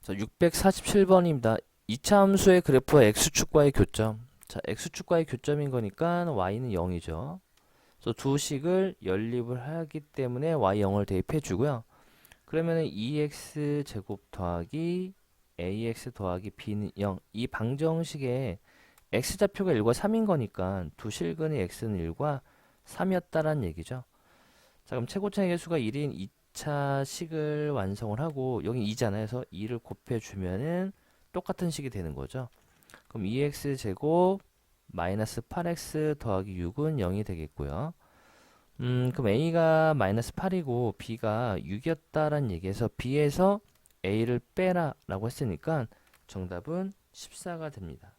자, 647번입니다. 이차함수의 그래프와 x축과의 교점. 자, x축과의 교점인 거니까 y는 0이죠. 그래서 두 식을 연립을 하기 때문에 y0을 대입해 주고요. 그러면은 2x 제곱 더하기 ax 더하기 b는 0. 이 방정식에 x좌표가 1과 3인 거니까 두 실근의 x는 1과 3이었다라는 얘기죠. 자, 그럼 최고차의 개수가 1인 2차 식을 완성을 하고 여기 2잖아요. 그래서 2를 곱해주면은 똑같은 식이 되는 거죠. 그럼 2x 제곱 마이너스 8x 더하기 6은 0이 되겠고요. 그럼 a가 마이너스 8이고 b가 6이었다라는 얘기에서 b에서 a를 빼라 라고 했으니까 정답은 14가 됩니다.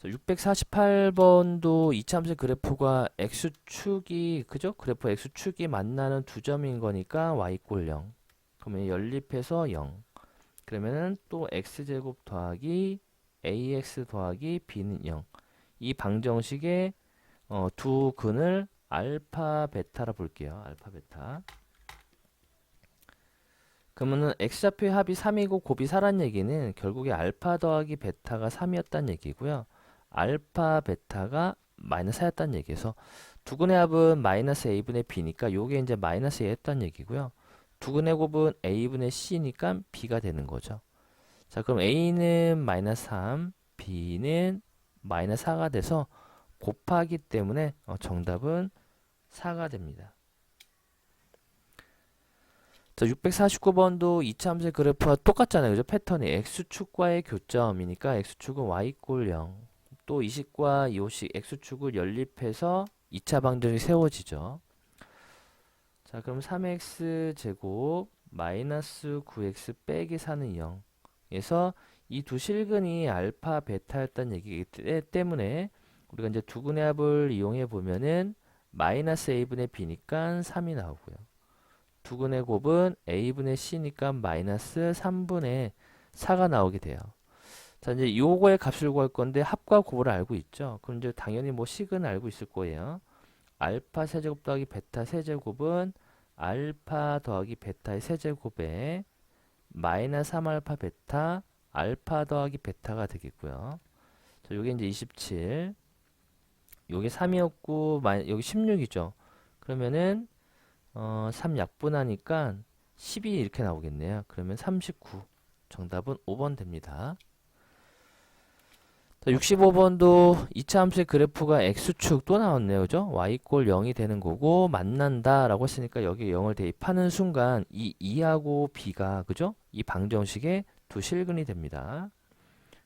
648번도 이차함수의 그래프가 x축이 그죠? 그래프 x축이 만나는 두 점인 거니까 y 꼴 0. 그러면 연립해서 0. 그러면은 또 x제곱 더하기 ax 더하기 b는 0. 이 방정식의 두 근을 알파 베타라 볼게요. 알파 베타. 그러면은 x좌표의 합이 3이고 곱이 4란 얘기는 결국에 알파 더하기 베타가 3이었다는 얘기고요. 알파 베타가 마이너스 4였다는 얘기에서 두근의 합은 마이너스 a분의 b니까 요게 이제 마이너스 a였다는 얘기고요. 두근의 곱은 a분의 c니까 b가 되는 거죠. 자, 그럼 a는 마이너스 3, b는 마이너스 4가 돼서 곱하기 때문에 정답은 4가 됩니다. 자, 649번도 이차함수의 그래프와 똑같잖아요. 그죠? 패턴이 x축과의 교점이니까 x축은 y 꼴 0. 또 이 식과 이 식 x축을 연립해서 2차 방정식이 세워지죠. 자, 그럼 3x 제곱 마이너스 9x 빼기 4는 0. 그래서 이 두 실근이 알파 베타였다는 얘기이기 때문에 우리가 이제 두근의 합을 이용해 보면은 마이너스 a분의 b니까 3이 나오고요. 두근의 곱은 a분의 c니까 마이너스 3분의 4가 나오게 돼요. 자, 이제 요거의 값을 구할 건데 합과 곱을 알고 있죠. 그럼 이제 당연히 뭐 식은 알고 있을 거예요. 알파 세제곱 더하기 베타 세제곱은 알파 더하기 베타의 세제곱에 마이너스 3알파 베타 알파 더하기 베타가 되겠고요. 자, 요게 이제 27. 요게 3이었고 여기 16이죠. 그러면은 3 약분하니까 12 이렇게 나오겠네요. 그러면 39. 정답은 5번 됩니다. 자, 65번도 이차함수의 그래프가 x축 또 나왔네요. 그죠? y 꼴 0이 되는 거고 만난다 라고 했으니까 여기 0을 대입하는 순간 이 2하고 b가 그죠? 이 방정식의 두 실근이 됩니다.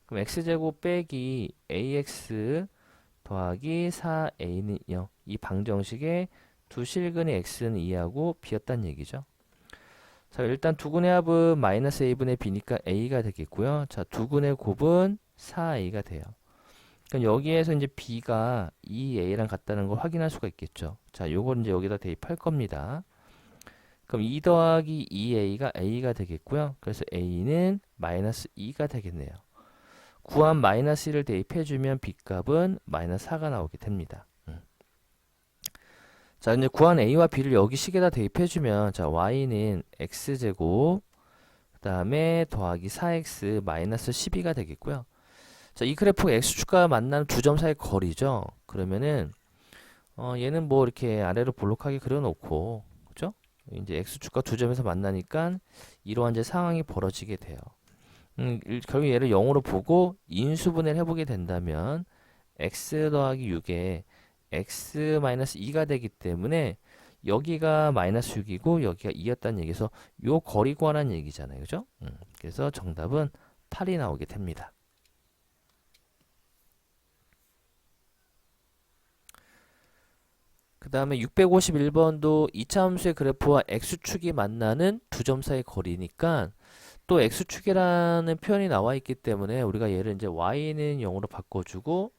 그럼 x제곱 빼기 ax 더하기 4a는 0. 이 방정식의 두 실근의 x는 2하고 b였다는 얘기죠. 자, 일단 두근의 합은 마이너스 a분의 b니까 a가 되겠고요. 자, 두근의 곱은 4a가 돼요. 그럼 여기에서 이제 b가 2a랑 같다는 걸 확인할 수가 있겠죠. 자, 요걸 이제 여기다 대입할 겁니다. 그럼 2 더하기 2a가 a가 되겠고요. 그래서 a는 마이너스 2가 되겠네요. 구한 마이너스 1을 대입해주면 b 값은 마이너스 4가 나오게 됩니다. 자, 이제 구한 a와 b를 여기 식에다 대입해주면 자, y는 x제곱 그 다음에 더하기 4x 마이너스 12가 되겠고요. 자, 이 그래프가 x축과 만나는 두 점 사이 거리죠. 그러면은 얘는 뭐 이렇게 아래로 볼록하게 그려놓고 그죠? 이제 x축과 두 점에서 만나니까 이러한 이제 상황이 벌어지게 돼요. 결국 얘를 0으로 보고 인수분해를 해보게 된다면 x 더하기 6에 x 마이너스 2가 되기 때문에 여기가 마이너스 6이고 여기가 2였다는 얘기에서 요 거리 구하라는 얘기잖아요. 그죠? 그래서 정답은 8이 나오게 됩니다. 그 다음에 651번도 이차함수의 그래프와 x축이 만나는 두 점 사이 거리니까 또 x축이라는 표현이 나와 있기 때문에 우리가 얘를 이제 y는 0으로 바꿔주고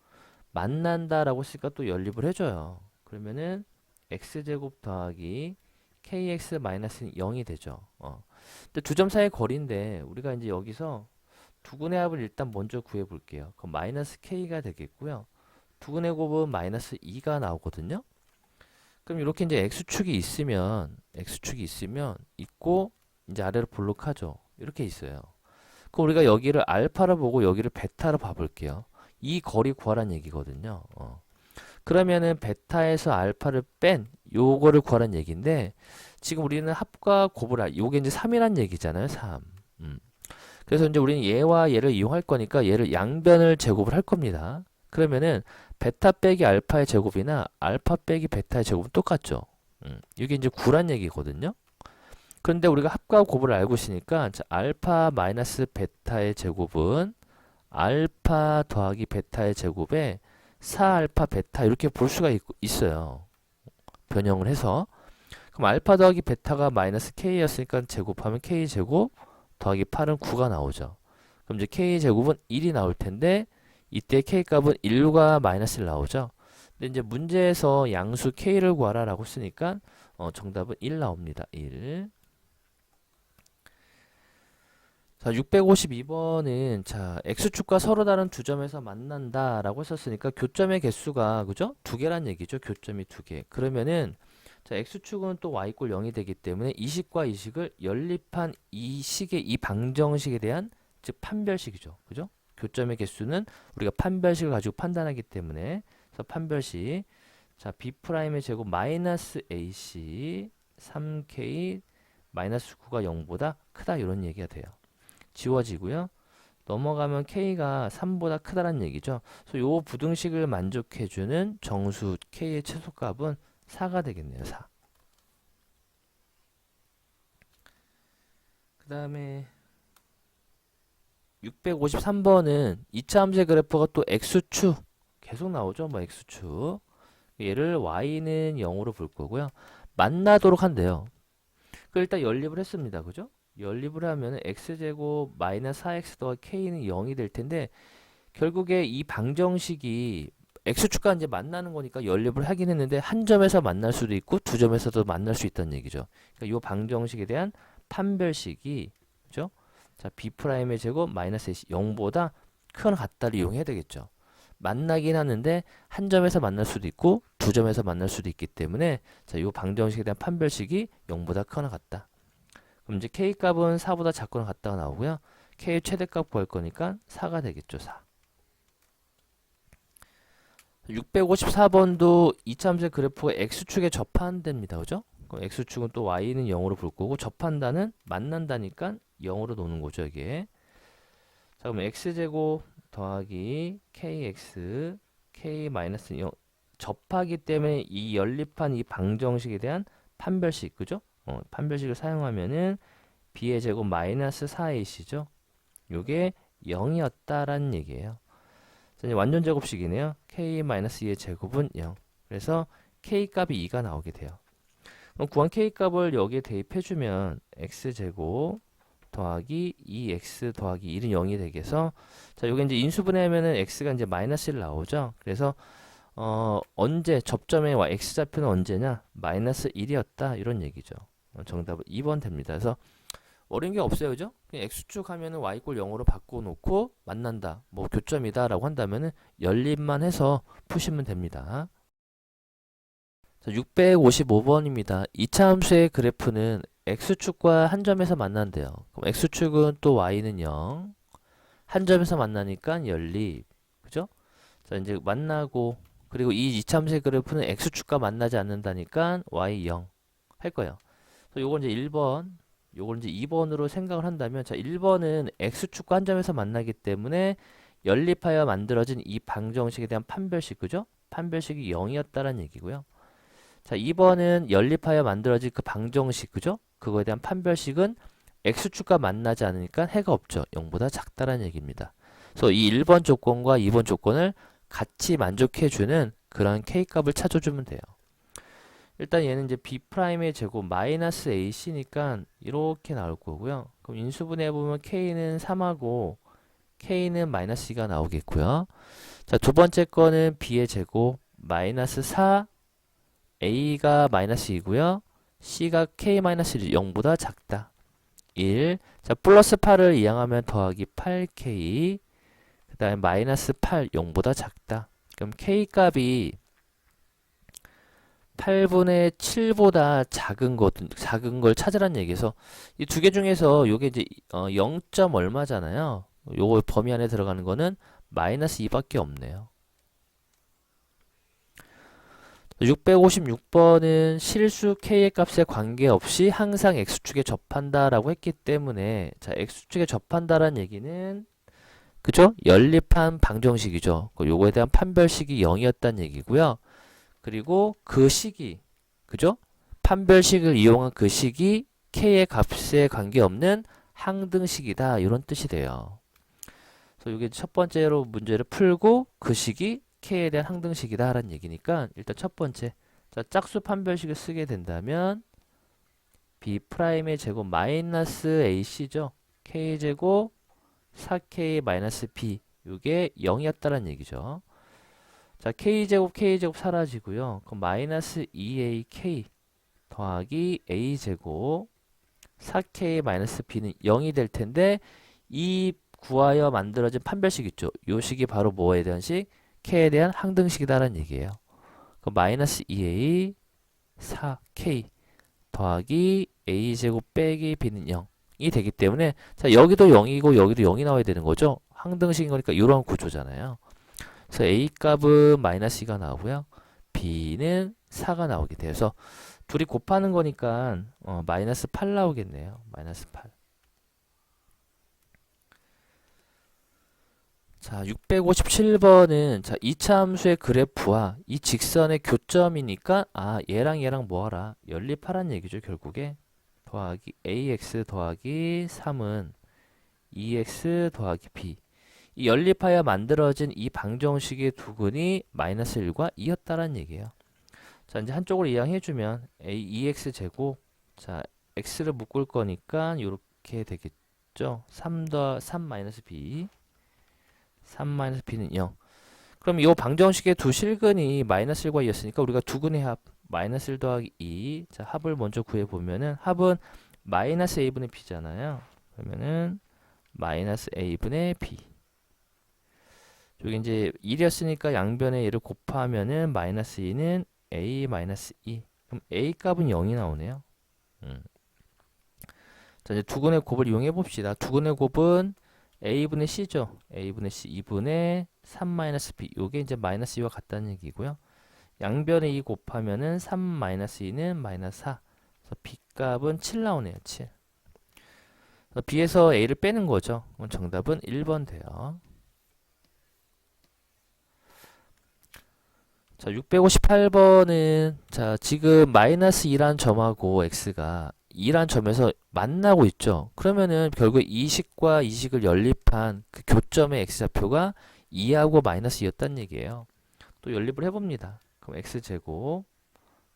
만난다라고 했으니까 또 연립을 해줘요. 그러면은 x제곱 더하기 kx 마이너스 0이 되죠. 근데 두 점 사이의 거리인데 우리가 이제 여기서 두근의 합을 일단 먼저 구해 볼게요. 그럼 마이너스 k가 되겠고요. 두근의 곱은 마이너스 2가 나오거든요. 그럼 이렇게 이제 x축이 있으면 있고 이제 아래로 볼록하죠. 이렇게 있어요. 그럼 우리가 여기를 알파로 보고 여기를 베타로 봐볼게요. 이 거리 구하란 얘기거든요. 그러면은 베타에서 알파를 뺀 요거를 구하란 얘기인데 지금 우리는 합과 곱을 요게 이제 3이란 얘기잖아요. 3. 그래서 이제 우리는 얘와 얘를 이용할 거니까 얘를 양변을 제곱을 할 겁니다. 그러면은 베타 빼기 알파의 제곱이나 알파 빼기 베타의 제곱은 똑같죠. 이게 이제 9란 얘기거든요. 그런데 우리가 합과 곱을 알고 있으니까 자, 알파 마이너스 베타의 제곱은 알파 더하기 베타의 제곱에 4알파 베타 이렇게 볼 수가 있어요. 변형을 해서. 그럼 알파 더하기 베타가 마이너스 k였으니까 제곱하면 k제곱 더하기 8은 9가 나오죠. 그럼 이제 k제곱은 1이 나올 텐데 이때 k값은 1과 마이너스 1 나오죠. 근데 이제 문제에서 양수 k를 구하라 라고 쓰니까 정답은 1 나옵니다. 1. 자, 652번은 자, x축과 서로 다른 두 점에서 만난다 라고 했었으니까 교점의 개수가 그죠? 두 개란 얘기죠. 교점이 두 개. 그러면은 자, x축은 또 y 꼴 0이 되기 때문에 이 식과 이 식을 연립한 이 식의 이 방정식에 대한 즉 판별식이죠. 그죠? 교점의 개수는 우리가 판별식을 가지고 판단하기 때문에 그래서 판별식 자, b'의 제곱 마이너스 ac 3k 마이너스 9가 0보다 크다 이런 얘기가 돼요. 지워지고요. 넘어가면 k가 3보다 크다는 얘기죠. 그래서 요 부등식을 만족해주는 정수 k의 최소값은 4가 되겠네요. 4. 그 다음에 653번은 2차 함수의 그래프가 또 x축 계속 나오죠. 뭐 x축. 얘를 y는 0으로 볼 거고요. 만나도록 한대요. 그 일단 연립을 했습니다. 그죠? 연립을 하면 x제곱 마이너스 4x 더하기 k는 0이 될 텐데 결국에 이 방정식이 x축과 이제 만나는 거니까 연립을 하긴 했는데 한 점에서 만날 수도 있고 두 점에서도 만날 수 있다는 얘기죠. 그러니까 이 방정식에 대한 판별식이 그죠? 자, b'의 제곱 마이너스 0보다 큰 같다를 이용해야 되겠죠. 만나긴 하는데 한 점에서 만날 수도 있고 두 점에서 만날 수도 있기 때문에 자, 이 방정식에 대한 판별식이 0보다 크거나 같다. 그럼 이제 k값은 4보다 작거나 같다가 나오고요. k의 최대값 구할 거니까 4가 되겠죠. 4. 654번도 이차함수의 그래프가 x축에 접한답니다. 그죠? 그럼 x축은 또 y는 0으로 볼 거고 접한다는 만난다니까 0으로 노는 거죠. 이게. 자, 그럼 x제곱 더하기 kx k 마이너스 0 접하기 때문에 이 연립한 이 방정식에 대한 판별식 그죠? 판별식을 사용하면은 b의 제곱 마이너스 4ac죠. 요게 0이었다라는 얘기예요. 자, 이제 완전 제곱식이네요. k-2의 제곱은 0. 그래서 k값이 2가 나오게 돼요. 그럼 구한 k값을 여기에 대입해주면 x제곱 더하기 2x 더하기 1은 0이 되겠어. 자, 요게 이제 인수분해하면은 x가 이제 마이너스 1 나오죠. 그래서 언제 접점에 와 x좌표는 언제냐? 마이너스 1이었다 이런 얘기죠. 정답은 2번 됩니다. 그래서 어려운 게 없어요, 그죠? 그냥 x축 하면은 y 꼴 0으로 바꿔놓고 만난다, 뭐 교점이다 라고 한다면은 연립만 해서 푸시면 됩니다. 자, 655번입니다. 2차 함수의 그래프는 x축과 한 점에서 만난대요. 그럼 x축은 또 y는 0, 한 점에서 만나니까 연립, 그죠? 자, 이제 만나고 그리고 이 2차 함수의 그래프는 x축과 만나지 않는다니까 y 0 할 거예요. 그래서 요건 이제 1번, 요걸 이제 2번으로 생각을 한다면 자, 1번은 x축과 한 점에서 만나기 때문에 연립하여 만들어진 이 방정식에 대한 판별식, 그죠? 판별식이 0이었다라는 얘기고요. 자, 2번은 연립하여 만들어진 그 방정식, 그죠? 그거에 대한 판별식은 x축과 만나지 않으니까 해가 없죠. 0보다 작다라는 얘기입니다. 그래서 이 1번 조건과 2번 조건을 같이 만족해주는 그런 k값을 찾아주면 돼요. 일단 얘는 이제 b'의 제곱 마이너스 ac니까 이렇게 나올 거고요. 그럼 인수분해 보면 k는 3하고 k는 마이너스 2가 나오겠고요. 자, 두 번째 거는 b의 제곱 마이너스 4 a가 마이너스 2고요. c가 k 마이너스 0보다 작다. 1. 자, 플러스 8을 이항하면 더하기 8k. 그 다음에 마이너스 8 0보다 작다. 그럼 k 값이 8분의 7보다 작은 걸 찾으란 얘기에서 이 두 개 중에서 요게 이제 0. 얼마잖아요. 요거 범위 안에 들어가는 거는 마이너스 2밖에 없네요. 656번은 실수 k의 값에 관계없이 항상 x축에 접한다 라고 했기 때문에 자 x축에 접한다란 얘기는 그죠? 연립한 방정식이죠. 요거에 대한 판별식이 0이었다는 얘기고요. 그리고 그 식이 그죠? 판별식을 이용한 그 식이 k의 값에 관계없는 항등식이다 이런 뜻이 돼요. 그래서 이게 첫 번째로 문제를 풀고 그 식이 k에 대한 항등식이다 라는 얘기니까 일단 첫 번째 자 짝수 판별식을 쓰게 된다면 b'의 제곱 마이너스 ac죠. k제곱 4k 마이너스 b 이게 0이었다는 얘기죠. 자 k제곱 사라지고요. 그럼 마이너스 2ak 더하기 a제곱 4k 마이너스 b는 0이 될 텐데 이 구하여 만들어진 판별식 있죠. 요 식이 바로 뭐에 대한 식? k에 대한 항등식이다라는 얘기예요. 그럼 마이너스 2a 4k 더하기 a제곱 빼기 b는 0이 되기 때문에 자 여기도 0이고 여기도 0이 나와야 되는 거죠. 항등식인 거니까 이런 구조잖아요. 그래서 a 값은 마이너스 2가 나오고요. b는 4가 나오게 돼서 둘이 곱하는 거니까 마이너스 8 나오겠네요. 마이너스 8. 자, 657번은 자, 이차 함수의 그래프와 이 직선의 교점이니까 얘랑 뭐하라? 연립하란 얘기죠, 결국에. 더하기 ax 더하기 3은 2x 더하기 b. 이 연립하여 만들어진 이 방정식의 두근이 마이너스 1과 2였다는 얘기예요. 자, 이제 한쪽으로 이항해주면 a 2x 제곱 자, x를 묶을 거니까 이렇게 되겠죠. 3 마이너스 b 3-b는 0. 그럼 이 방정식의 두 실근이 마이너스 1과 2였으니까 우리가 두근의 합 마이너스 1 더하기 2. 자, 합을 먼저 구해보면은 합은 마이너스 a분의 b잖아요. 그러면은 마이너스 a분의 b. 여기 이제 1이었으니까 양변에 얘를 곱하면은 마이너스 2는 a 마이너스 2. 그럼 a 값은 0이 나오네요. 자, 이제 두근의 곱을 이용해 봅시다. 두근의 곱은 a분의 c죠. a분의 c 2분의 3-b 요게 이제 마이너스 2와 같다는 얘기고요. 양변에 2 곱하면은 3-2는 마이너스 4. 그래서 b 값은 7 나오네요. 7. b에서 a를 빼는 거죠. 그럼 정답은 1번 돼요. 자, 658번은 자, 지금 마이너스 2란 점하고 x가 2란 점에서 만나고 있죠. 그러면은 결국 이 식과 이 식을 연립한 그 교점의 x좌표가 2하고 마이너스 2였단 얘기예요. 또 연립을 해봅니다. 그럼 x제곱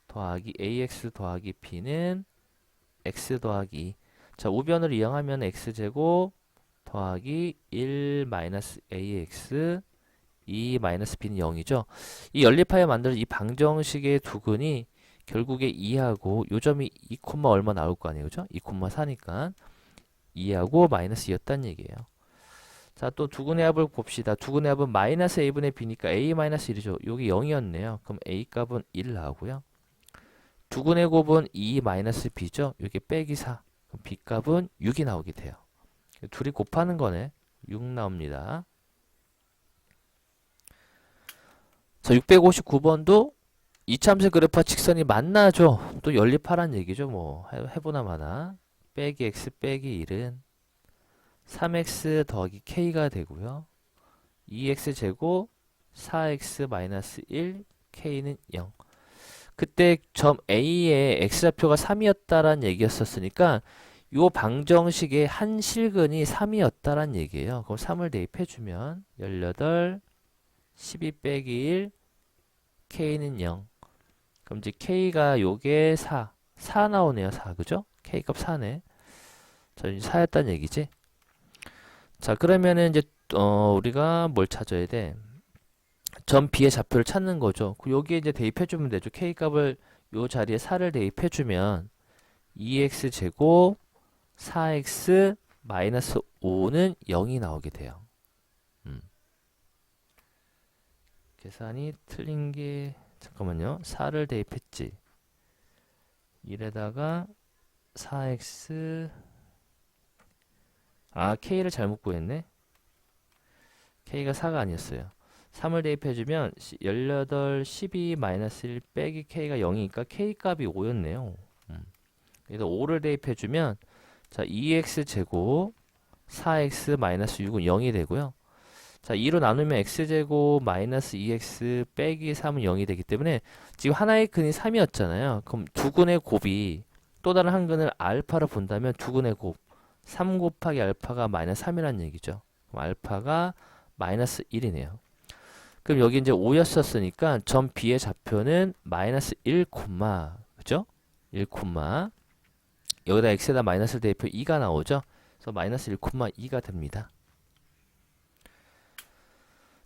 더하기 ax 더하기 b는 x 더하기 2. 자, 우변을 이용하면 x제곱 더하기 1 마이너스 ax 2 마이너스 b는 0이죠. 이 연립하여 만든 이 방정식의 두근이 결국에 2하고 요점이 2, 얼마 나올 거 아니에요. 그죠? 2,4니까 2하고 마이너스 2였단 얘기예요. 자, 또 두근의 합을 봅시다. 두근의 합은 마이너스 a분의 b니까 a 마이너스 1이죠. 여기 0이었네요. 그럼 a 값은 1 나오고요. 두근의 곱은 2 마이너스 b죠. 여기 빼기 4. 그럼 b 값은 6이 나오게 돼요. 둘이 곱하는 거네. 6 나옵니다. 자, 659번도 이차함수 그래프와 직선이 만나죠. 또 연립하란 얘기죠. 뭐 해보나 마나. 빼기 x 빼기 1은 3x 더하기 k가 되고요. 2x 제곱 4x 마이너스 1 k는 0. 그때 점 A의 x좌표가 3이었다란 얘기였었으니까 요 방정식의 한 실근이 3이었다란 얘기예요. 그럼 3을 대입해주면 18 12 빼기 1 k는 0. 그럼 이제 k가 요게 4 나오네요. 4 그죠? k 값 4네. 자, 이제 4였단 얘기지. 자, 그러면은 이제 우리가 뭘 찾아야 돼? 점 B의 좌표를 찾는 거죠. 여기에 이제 대입해주면 되죠. k 값을 요 자리에 4를 대입해주면 2x 제곱 4x 마이너스 5는 0이 나오게 돼요. 계산이 틀린 게 잠깐만요. 4를 대입했지. 1에다가 4x k를 잘못 구했네. k가 4가 아니었어요. 3을 대입해주면 18, 12, 마이너스 1 빼기 k가 0이니까 k 값이 5였네요. 그래서 5를 대입해주면 자 2x 제곱 4x 마이너스 6은 0이 되고요. 자 2로 나누면 x제곱 마이너스 2x 빼기 3은 0이 되기 때문에 지금 하나의 근이 3이었잖아요. 그럼 두 근의 곱이 또 다른 한 근을 알파로 본다면 두 근의 곱 3 곱하기 알파가 마이너스 3이라는 얘기죠. 그럼 알파가 마이너스 1이네요. 그럼 여기 이제 5였었으니까 점 B의 좌표는 마이너스 1, 그죠? 1, 여기다 x에다 마이너스를 대입해 2가 나오죠? 그래서 마이너스 1,2가 됩니다.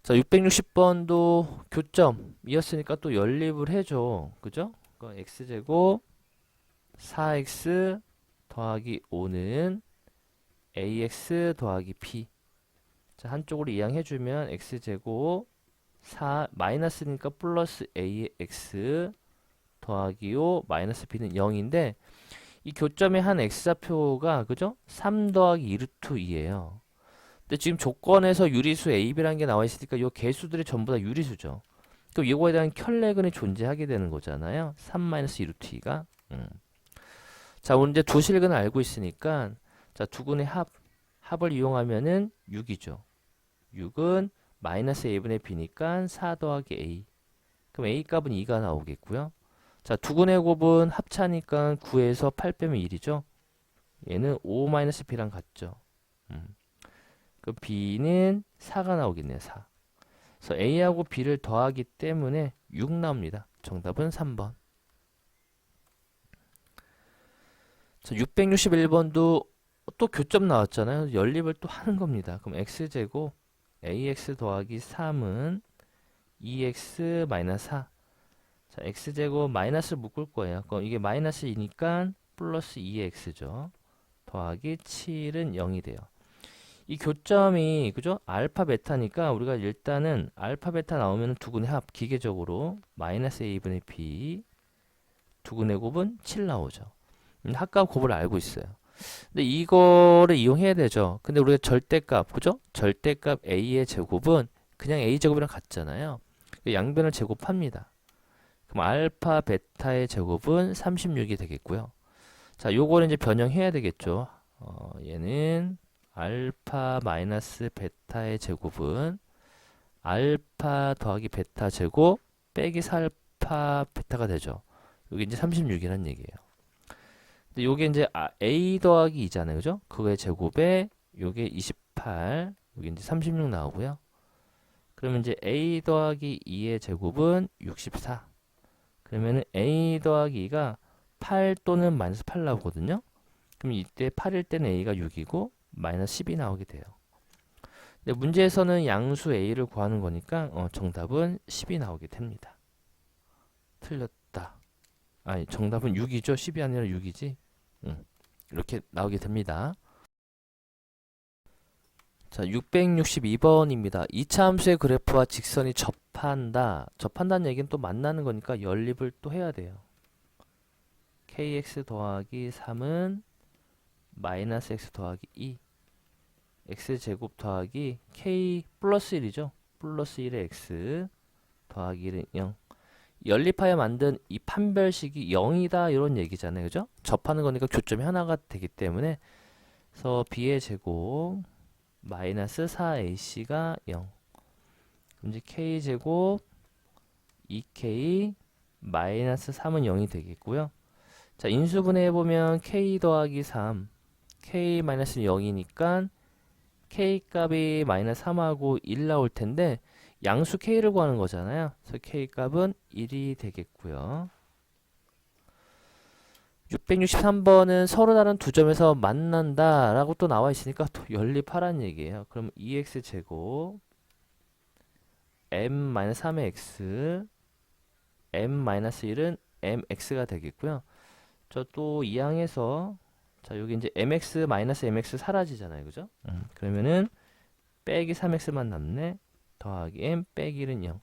자, 660번도 교점이었으니까 또 연립을 해줘. 그죠? x제곱 4x 더하기 5는 ax 더하기 b. 자, 한쪽으로 이항해주면 x제곱 4 마이너스니까 플러스 ax 더하기 5 마이너스 b는 0인데 이 교점의 한 x좌표가 그죠? 3 더하기 2 루트 2예요. 근데 지금 조건에서 유리수 AB라는 게 나와 있으니까 이 개수들이 전부 다 유리수죠. 그럼 이거에 대한 켤레근이 존재하게 되는 거잖아요. 3-2 루트 2가. 자, 오늘 이제 두 실근을 알고 있으니까 자, 두 근의 합을 이용하면은 6이죠. 6은 마이너스 a분의 b니까 4 더하기 a. 그럼 a 값은 2가 나오겠고요. 자, 두 근의 곱은 합차니까 9에서 8 빼면 1이죠. 얘는 5 마이너스 b랑 같죠. 그 b는 4가 나오겠네요. 4. 그래서 a하고 b를 더하기 때문에 6 나옵니다. 정답은 3번. 자, 661번도 또 교점 나왔잖아요. 연립을 또 하는 겁니다. 그럼 x제곱 ax 더하기 3은 2x 마이너스 4. 자, x제곱 마이너스 묶을 거예요. 그럼 이게 마이너스 2니까 플러스 2x죠. 더하기 7은 0이 돼요. 이 교점이 그죠? 알파 베타니까 우리가 일단은 알파 베타 나오면 두 근의 합 기계적으로 마이너스 a분의 b 두 근의 곱은 7 나오죠. 합과 곱을 알고 있어요. 근데 이거를 이용해야 되죠. 근데 우리가 절대값 그죠? 절대값 a의 제곱은 그냥 a 제곱이랑 같잖아요. 양변을 제곱합니다. 그럼 알파 베타의 제곱은 36이 되겠고요. 자, 요거를 이제 변형해야 되겠죠. 얘는 알파 마이너스 베타의 제곱은 알파 더하기 베타 제곱 빼기 4알파 베타가 되죠. 여기 이제 36이라는 얘기예요. 근데 요게 이제 a 더하기 2잖아요. 그죠? 그거의 제곱에 요게 28, 여기 이제 36 나오고요. 그러면 이제 a 더하기 2의 제곱은 64. 그러면은 a 더하기 2가 8 또는 마이너스 8 나오거든요. 그럼 이때 8일 때는 a가 6이고 마이너스 10이 나오게 돼요. 근데 문제에서는 양수 a를 구하는 거니까 정답은 10이 나오게 됩니다. 틀렸다. 아니 정답은 6이죠. 10이 아니라 6이지. 이렇게 나오게 됩니다. 자, 662번입니다. 2차 함수의 그래프와 직선이 접한다. 접한다는 얘기는 또 만나는 거니까 연립을 또 해야 돼요. kx 더하기 3은 마이너스 x 더하기 2 x제곱 더하기 k 플러스 1이죠. 플러스 1의 x 더하기 1은 0. 연립하여 만든 이 판별식이 0이다 이런 얘기잖아요. 그죠? 접하는 거니까 교점이 하나가 되기 때문에 그래서 b의 제곱 마이너스 4ac가 0. 이제 k제곱 2k 마이너스 3은 0이 되겠고요. 자, 인수분해 해보면 k 더하기 3 k 마이너스 0이니까 k 값이 마이너스 3하고 1 나올 텐데 양수 k를 구하는 거잖아요. 그래서 k 값은 1이 되겠고요. 663번은 서로 다른 두 점에서 만난다 라고 또 나와 있으니까 또 연립하라는 얘기예요. 그럼 2x제곱 m-3의 x m-1은 mx가 되겠고요. 저 또 이항해서 자 여기 이제 mx-mx 사라지잖아요. 그죠? 그러면은 빼기 3x만 남네. 더하기 m 빼기 1은 0.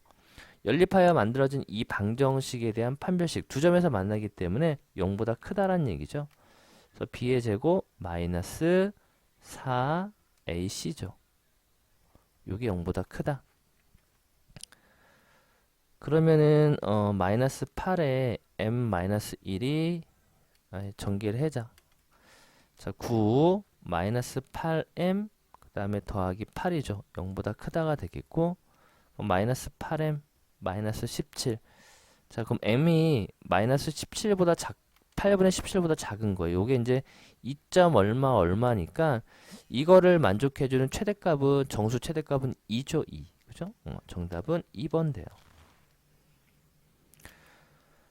연립하여 만들어진 이 방정식에 대한 판별식 두 점에서 만나기 때문에 0보다 크다란 얘기죠. 그래서 b의 제곱 마이너스 4ac죠. 요게 0보다 크다. 그러면은 마이너스 8에 m-1이 전개를 해자. 자, 9 마이너스 8m 그 다음에 더하기 8이죠. 0보다 크다가 되겠고 마이너스 8m 마이너스 17. 자, 그럼 m이 마이너스 17보다 8분의 17보다 작은 거예요. 요게 이제 2점 얼마니까 이거를 만족해주는 최대값은 정수 최대값은 2죠. 2. 그죠? 정답은 2번 돼요.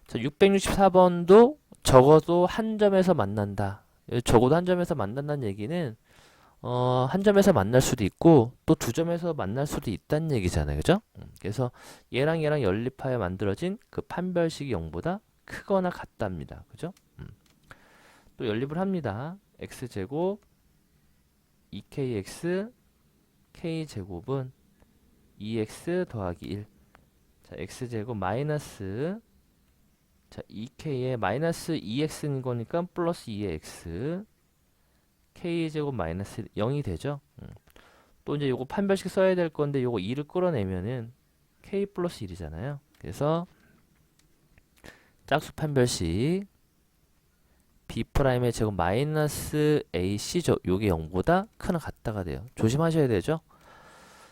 자, 664번도 적어도 한 점에서 만난다. 적어도 한 점에서 만난다는 얘기는 한 점에서 만날 수도 있고 또 두 점에서 만날 수도 있다는 얘기잖아요. 그죠? 그래서 얘랑 연립하여 만들어진 그 판별식이 0보다 크거나 같답니다. 그죠? 또 연립을 합니다. x제곱 2kx k제곱은 2x 더하기 1. 자, x제곱 마이너스 자, 2k에 마이너스 2x인 거니까 플러스 2의 x k제곱 마이너스 0이 되죠. 또 이제 요거 판별식 써야 될 건데 요거 2를 끌어내면은 k 플러스 1이잖아요. 그래서 짝수 판별식 b'의 제곱 마이너스 ac죠. 요게 0보다 크나 같다가 돼요. 조심하셔야 되죠.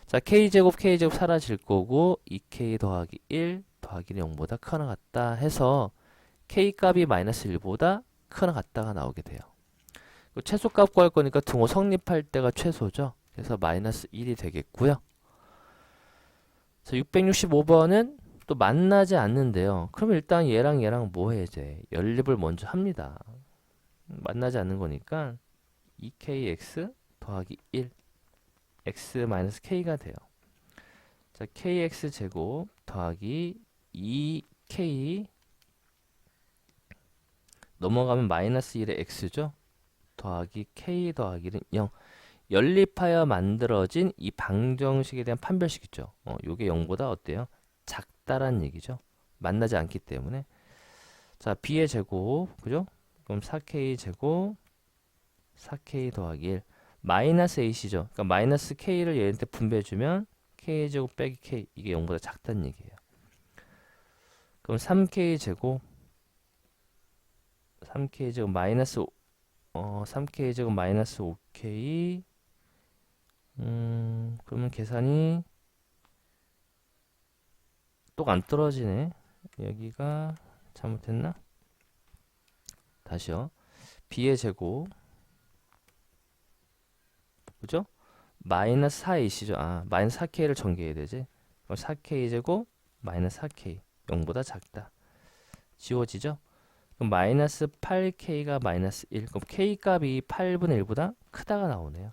자, k제곱 사라질 거고 2k 더하기 1 더하기는 0보다 크나 같다 해서 k값이 마이너스 1보다 크나 같다가 나오게 돼요. 최소값 구할 거니까 등호 성립할 때가 최소죠. 그래서 마이너스 1이 되겠고요. 자, 665번은 또 만나지 않는데요. 그럼 일단 얘랑 뭐 해 이제 연립을 먼저 합니다. 만나지 않는 거니까 2kx 더하기 1 x 마이너스 k가 돼요. 자, kx 제곱 더하기 2k 넘어가면 마이너스 1의 x죠. 더하기 k 더하기는 0. 연립하여 만들어진 이 방정식에 대한 판별식이죠. 요게 0보다 어때요? 작다란 얘기죠. 만나지 않기 때문에. 자, b의 제곱, 그죠? 그럼 4k 제곱 4k 더하기 1 마이너스 ac죠. 그러니까 마이너스 k를 얘한테 분배해주면 k 제곱 빼기 k 이게 0보다 작다는 얘기예요. 그럼 3k 제곱 마이너스 3k 제곱 마이너스 5k 그러면 계산이 똑 안 떨어지네. 여기가 잘못했나? 다시요. b의 제곱 그죠? 마이너스 4ac죠. 마이너스 4k를 전개해야 되지. 그럼 4k 제곱 마이너스 4k 0보다 작다. 지워지죠? 그럼 마이너스 8k가 마이너스 1. 그럼 k 값이 8분의 1보다 크다가 나오네요.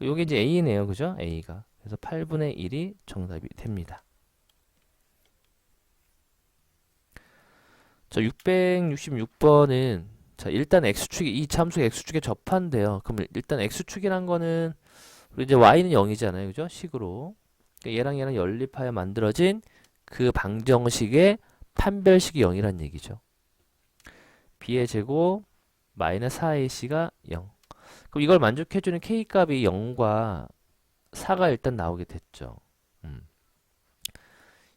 요게 이제 a네요. 그죠? a가. 그래서 8분의 1이 정답이 됩니다. 자, 666번은 자, 일단 x축이 이 참수가 x축에 접한대요. 그럼 일단 x축이란 거는 우리 이제 y는 0이잖아요. 그죠? 식으로. 그러니까 얘랑 연립하여 만들어진 그 방정식의 판별식이 0이란 얘기죠. b의 제곱 마이너스 4ac가 0. 그럼 이걸 만족해주는 k값이 0과 4가 일단 나오게 됐죠.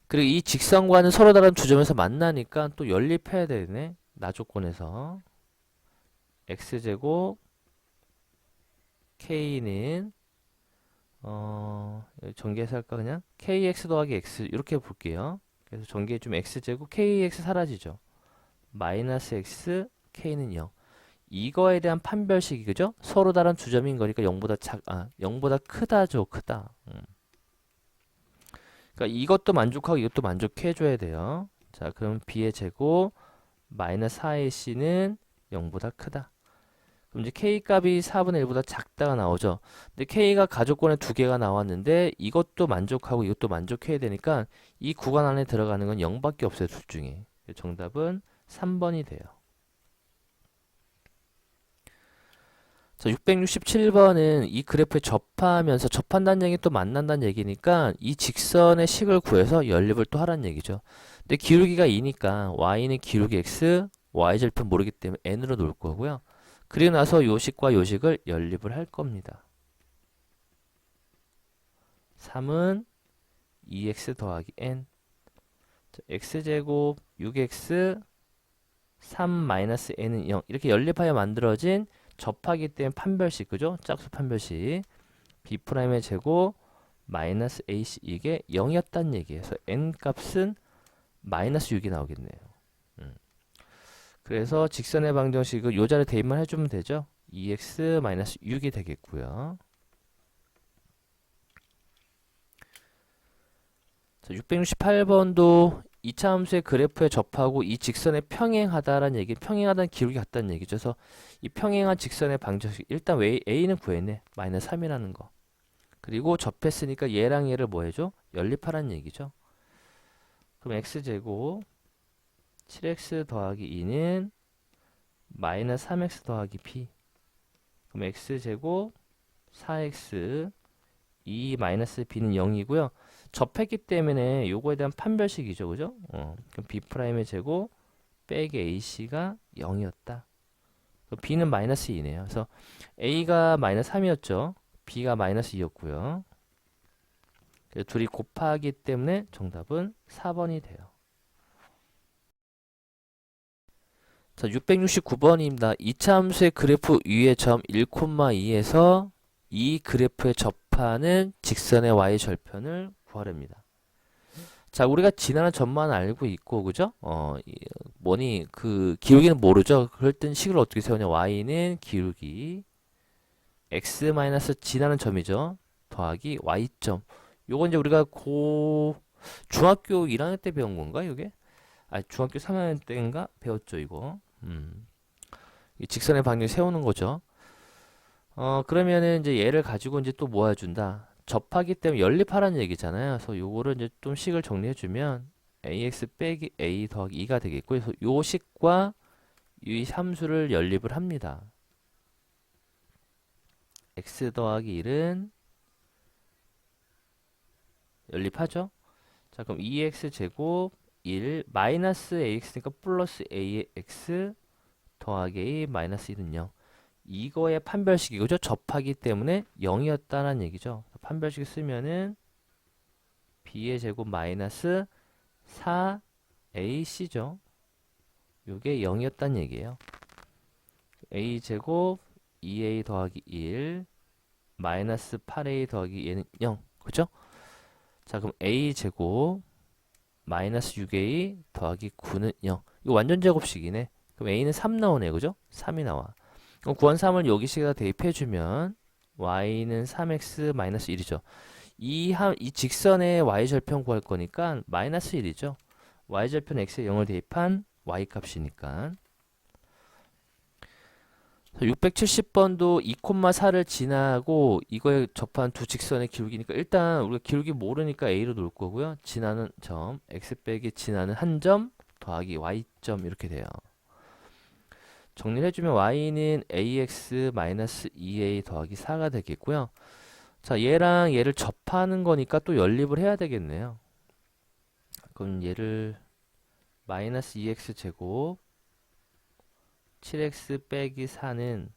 그리고 이 직선과는 서로 다른 두 점에서 만나니까 또 연립해야 되네. 나조건에서 x제곱 k는 전개해서 할까 그냥 kx 더하기 x 이렇게 볼게요. 그래서 전개해 주면 x제곱 kx 사라지죠. 마이너스 x k는 0. 이거에 대한 판별식이 그죠? 서로 다른 두 점인 거니까 0보다 크다죠. 크다. 그러니까 이것도 만족하고 이것도 만족해 줘야 돼요. 자, 그럼 b의 제곱 마이너스 4ac는 0보다 크다. 그럼 이제 k 값이 4분의 1보다 작다가 나오죠. 근데 k가 가족권에 두 개가 나왔는데 이것도 만족하고 이것도 만족해야 되니까 이 구간 안에 들어가는 건 0밖에 없어요. 둘 중에. 정답은 3번이 돼요. 자, 667번은 이 그래프에 접하면서 접한다는 얘기 또 만난다는 얘기니까 이 직선의 식을 구해서 연립을 또 하라는 얘기죠. 근데 기울기가 2니까 y는 기울기 x, y절편 모르기 때문에 n으로 놓을 거고요. 그리고 나서 요 식과 요 식을 연립을 할 겁니다. 3은 2x 더하기 n, 자, x제곱 6x 3 마이너스 n은 0 이렇게 연립하여 만들어진 접하기 때문에 판별식 그죠? 짝수 판별식 b'의 제곱 마이너스 ac 이게 0이었다는 얘기예요. 그래서 n 값은 마이너스 6이 나오겠네요. 그래서 직선의 방정식을 요 자리에 대입만 해주면 되죠. 2x 마이너스 6이 되겠고요. 자, 668번도 이차 함수의 그래프에 접하고 이 직선에 평행하다라는 얘기, 평행하다는 기울기 같다는 얘기죠. 그래서 이 평행한 직선의 방정식, 일단 a는 구했네. 마이너스 3이라는 거. 그리고 접했으니까 얘랑 얘를 뭐 해줘? 연립하라는 얘기죠. 그럼 x제곱 7x 더하기 2는 마이너스 3x 더하기 b. 그럼 x제곱 4x 2 마이너스 b는 0이고요. 접했기 때문에 요거에 대한 판별식이죠. 그죠? 그럼 b'의 제곱 빼기 ac가 0이었다. b는 마이너스 2네요. 그래서 a가 마이너스 3이었죠. b가 마이너스 2였고요. 둘이 곱하기 때문에 정답은 4번이 돼요. 자, 669번입니다. 이차 함수의 그래프 위의 점 1,2에서 이 그래프에 접하는 직선의 y절편을 구하랍니다. 자, 우리가 지나는 점만 알고 있고, 그죠? 뭐니, 그, 기울기는 모르죠? 그럴 땐 식을 어떻게 세우냐? y는 기울기, x 마이너스 지나는 점이죠? 더하기 y점. 요건 이제 우리가 중학교 1학년 때 배운 건가, 이게? 아, 중학교 3학년 때인가? 배웠죠, 이거. 이 직선의 방향 세우는 거죠. 그러면은 이제 얘를 가지고 이제 또 모아준다. 접하기 때문에 연립하라는 얘기잖아요. 그래서 요거를 이제 좀 식을 정리해주면 ax 빼기 a 더하기 2가 되겠고, 그래서 요 식과 이 함수를 연립을 합니다. x 더하기 1은 연립하죠. 자, 그럼 2x 제곱 1 마이너스 ax니까 플러스 ax 더하기 a 마이너스 1은 0. 이거의 판별식이죠. 접하기 때문에 0이었다는 얘기죠. 판별식 쓰면은 b의 제곱 마이너스 4ac죠. 요게 0이었다는 얘기예요. a 제곱 2a 더하기 1 마이너스 8a 더하기 얘는 0. 그죠? 자, 그럼 a 제곱 마이너스 6a 더하기 9는 0. 이거 완전 제곱식이네. 그럼 a는 3 나오네. 그죠? 3이 나와. 그럼 구한 3을 여기식에다 대입해주면 y는 3x 마이너스 1이죠. 이 직선의 y절편 구할 거니까 마이너스 1이죠. y절편 x에 0을 대입한 y값이니까. 670번도 2,4를 지나고 이거에 접한 두 직선의 기울기니까 일단 우리가 기울기 모르니까 a로 놓을 거고요. 지나는 점 x 빼기 지나는 한 점 더하기 y점 이렇게 돼요. 정리를 해주면 y는 ax 마이너스 2a 더하기 4가 되겠고요. 자, 얘랑 얘를 접하는 거니까 또 연립을 해야 되겠네요. 그럼 얘를 마이너스 2x 제곱 7x 빼기 4는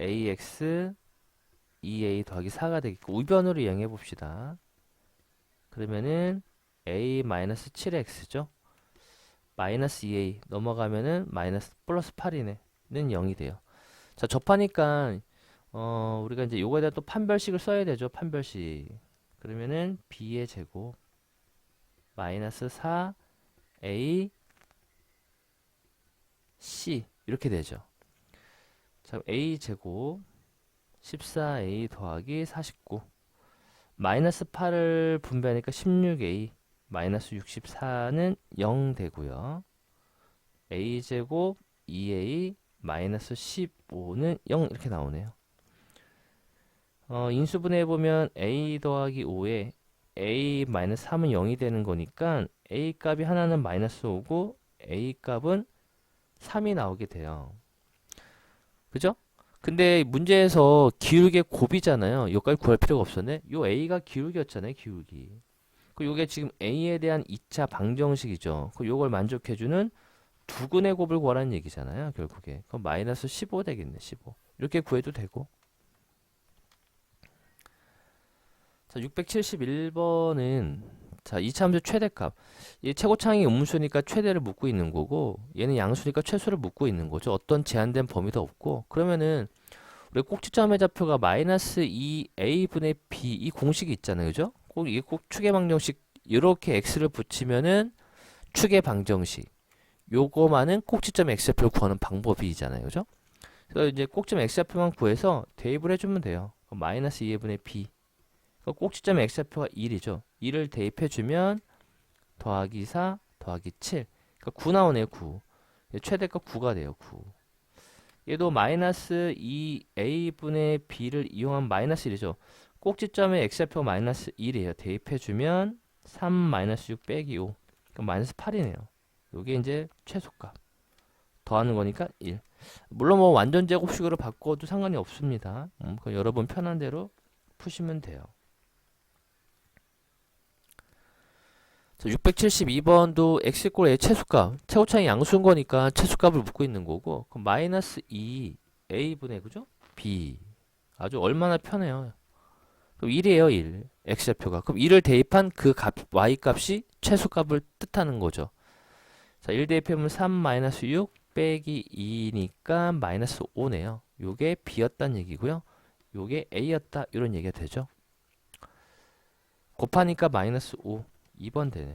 ax 2a 더하기 4가 되겠고 우변으로 이행해 봅시다. 그러면은 a 마이너스 7x죠. 마이너스 2a 넘어가면은 마이너스 플러스 8이네. 는 0이 돼요. 자, 접하니까 우리가 이제 요거에 대한 또 판별식을 써야 되죠. 판별식. 그러면은 b의 제곱 마이너스 4a c 이렇게 되죠. 자, a 제곱 14a 더하기 49 마이너스 8을 분배하니까 16a 마이너스 64는 0 되고요. a 제곱 2a 마이너스 15는 0 이렇게 나오네요. 인수분해 해보면 a 더하기 5에 a 마이너스 3은 0이 되는 거니까 a 값이 하나는 마이너스 5고 a 값은 3이 나오게 돼요. 그죠? 근데 문제에서 기울기의 곱이잖아요. 여기까지 구할 필요가 없었네. 요 a가 기울기였잖아요. 기울기. 그 요게 지금 a에 대한 2차 방정식이죠. 그 요걸 만족해주는 두근의 곱을 구하라는 얘기잖아요. 결국에. 그럼 마이너스 15 되겠네. 15. 이렇게 구해도 되고. 자, 671번은 자, 이차함수 최대값. 이 최고창이 음수니까 최대를 묻고 있는 거고 얘는 양수니까 최소를 묻고 있는 거죠. 어떤 제한된 범위도 없고. 그러면은 우리 꼭지점의 좌표가 마이너스 2a분의 b 이 공식이 있잖아요. 그죠? 꼭 이게 꼭 축의 방정식 이렇게 x를 붙이면은 축의 방정식. 요거만은 꼭지점 x좌표를 구하는 방법이잖아요. 그죠? 그래서 이제 꼭지점 x좌표만 구해서 대입을 해주면 돼요. 그럼 마이너스 2a분의 b. 꼭지점 x좌표가 1이죠. 1을 대입해주면 더하기 4 더하기 7. 그러니까 9 나오네요. 9. 최대값 9가 돼요. 9. 얘도 마이너스 2a분의 b를 이용한 마이너스 1이죠. 꼭지점의 x좌표 마이너스 1이에요. 대입해주면 3 마이너스 6 빼기 5. 그럼 마이너스 8이네요. 요게 이제 최소값. 더하는 거니까 1. 물론 뭐 완전 제곱식으로 바꿔도 상관이 없습니다. 여러분 편한 대로 푸시면 돼요. 672번도 x 꼴 a 최소값. 최고차이 양수인 거니까 최소값을 묻고 있는 거고. 그럼 마이너스 2 a분의 그죠? b. 아주 얼마나 편해요. 그럼 1이에요, 1. x좌표가. 그럼 1을 대입한 그 값, y 값이 최소값을 뜻하는 거죠. 자, 1 대입하면 3 마이너스 6 빼기 2니까 마이너스 5네요. 요게 b였다는 얘기고요. 요게 a였다. 이런 얘기가 되죠. 곱하니까 마이너스 5. 2번 되네요.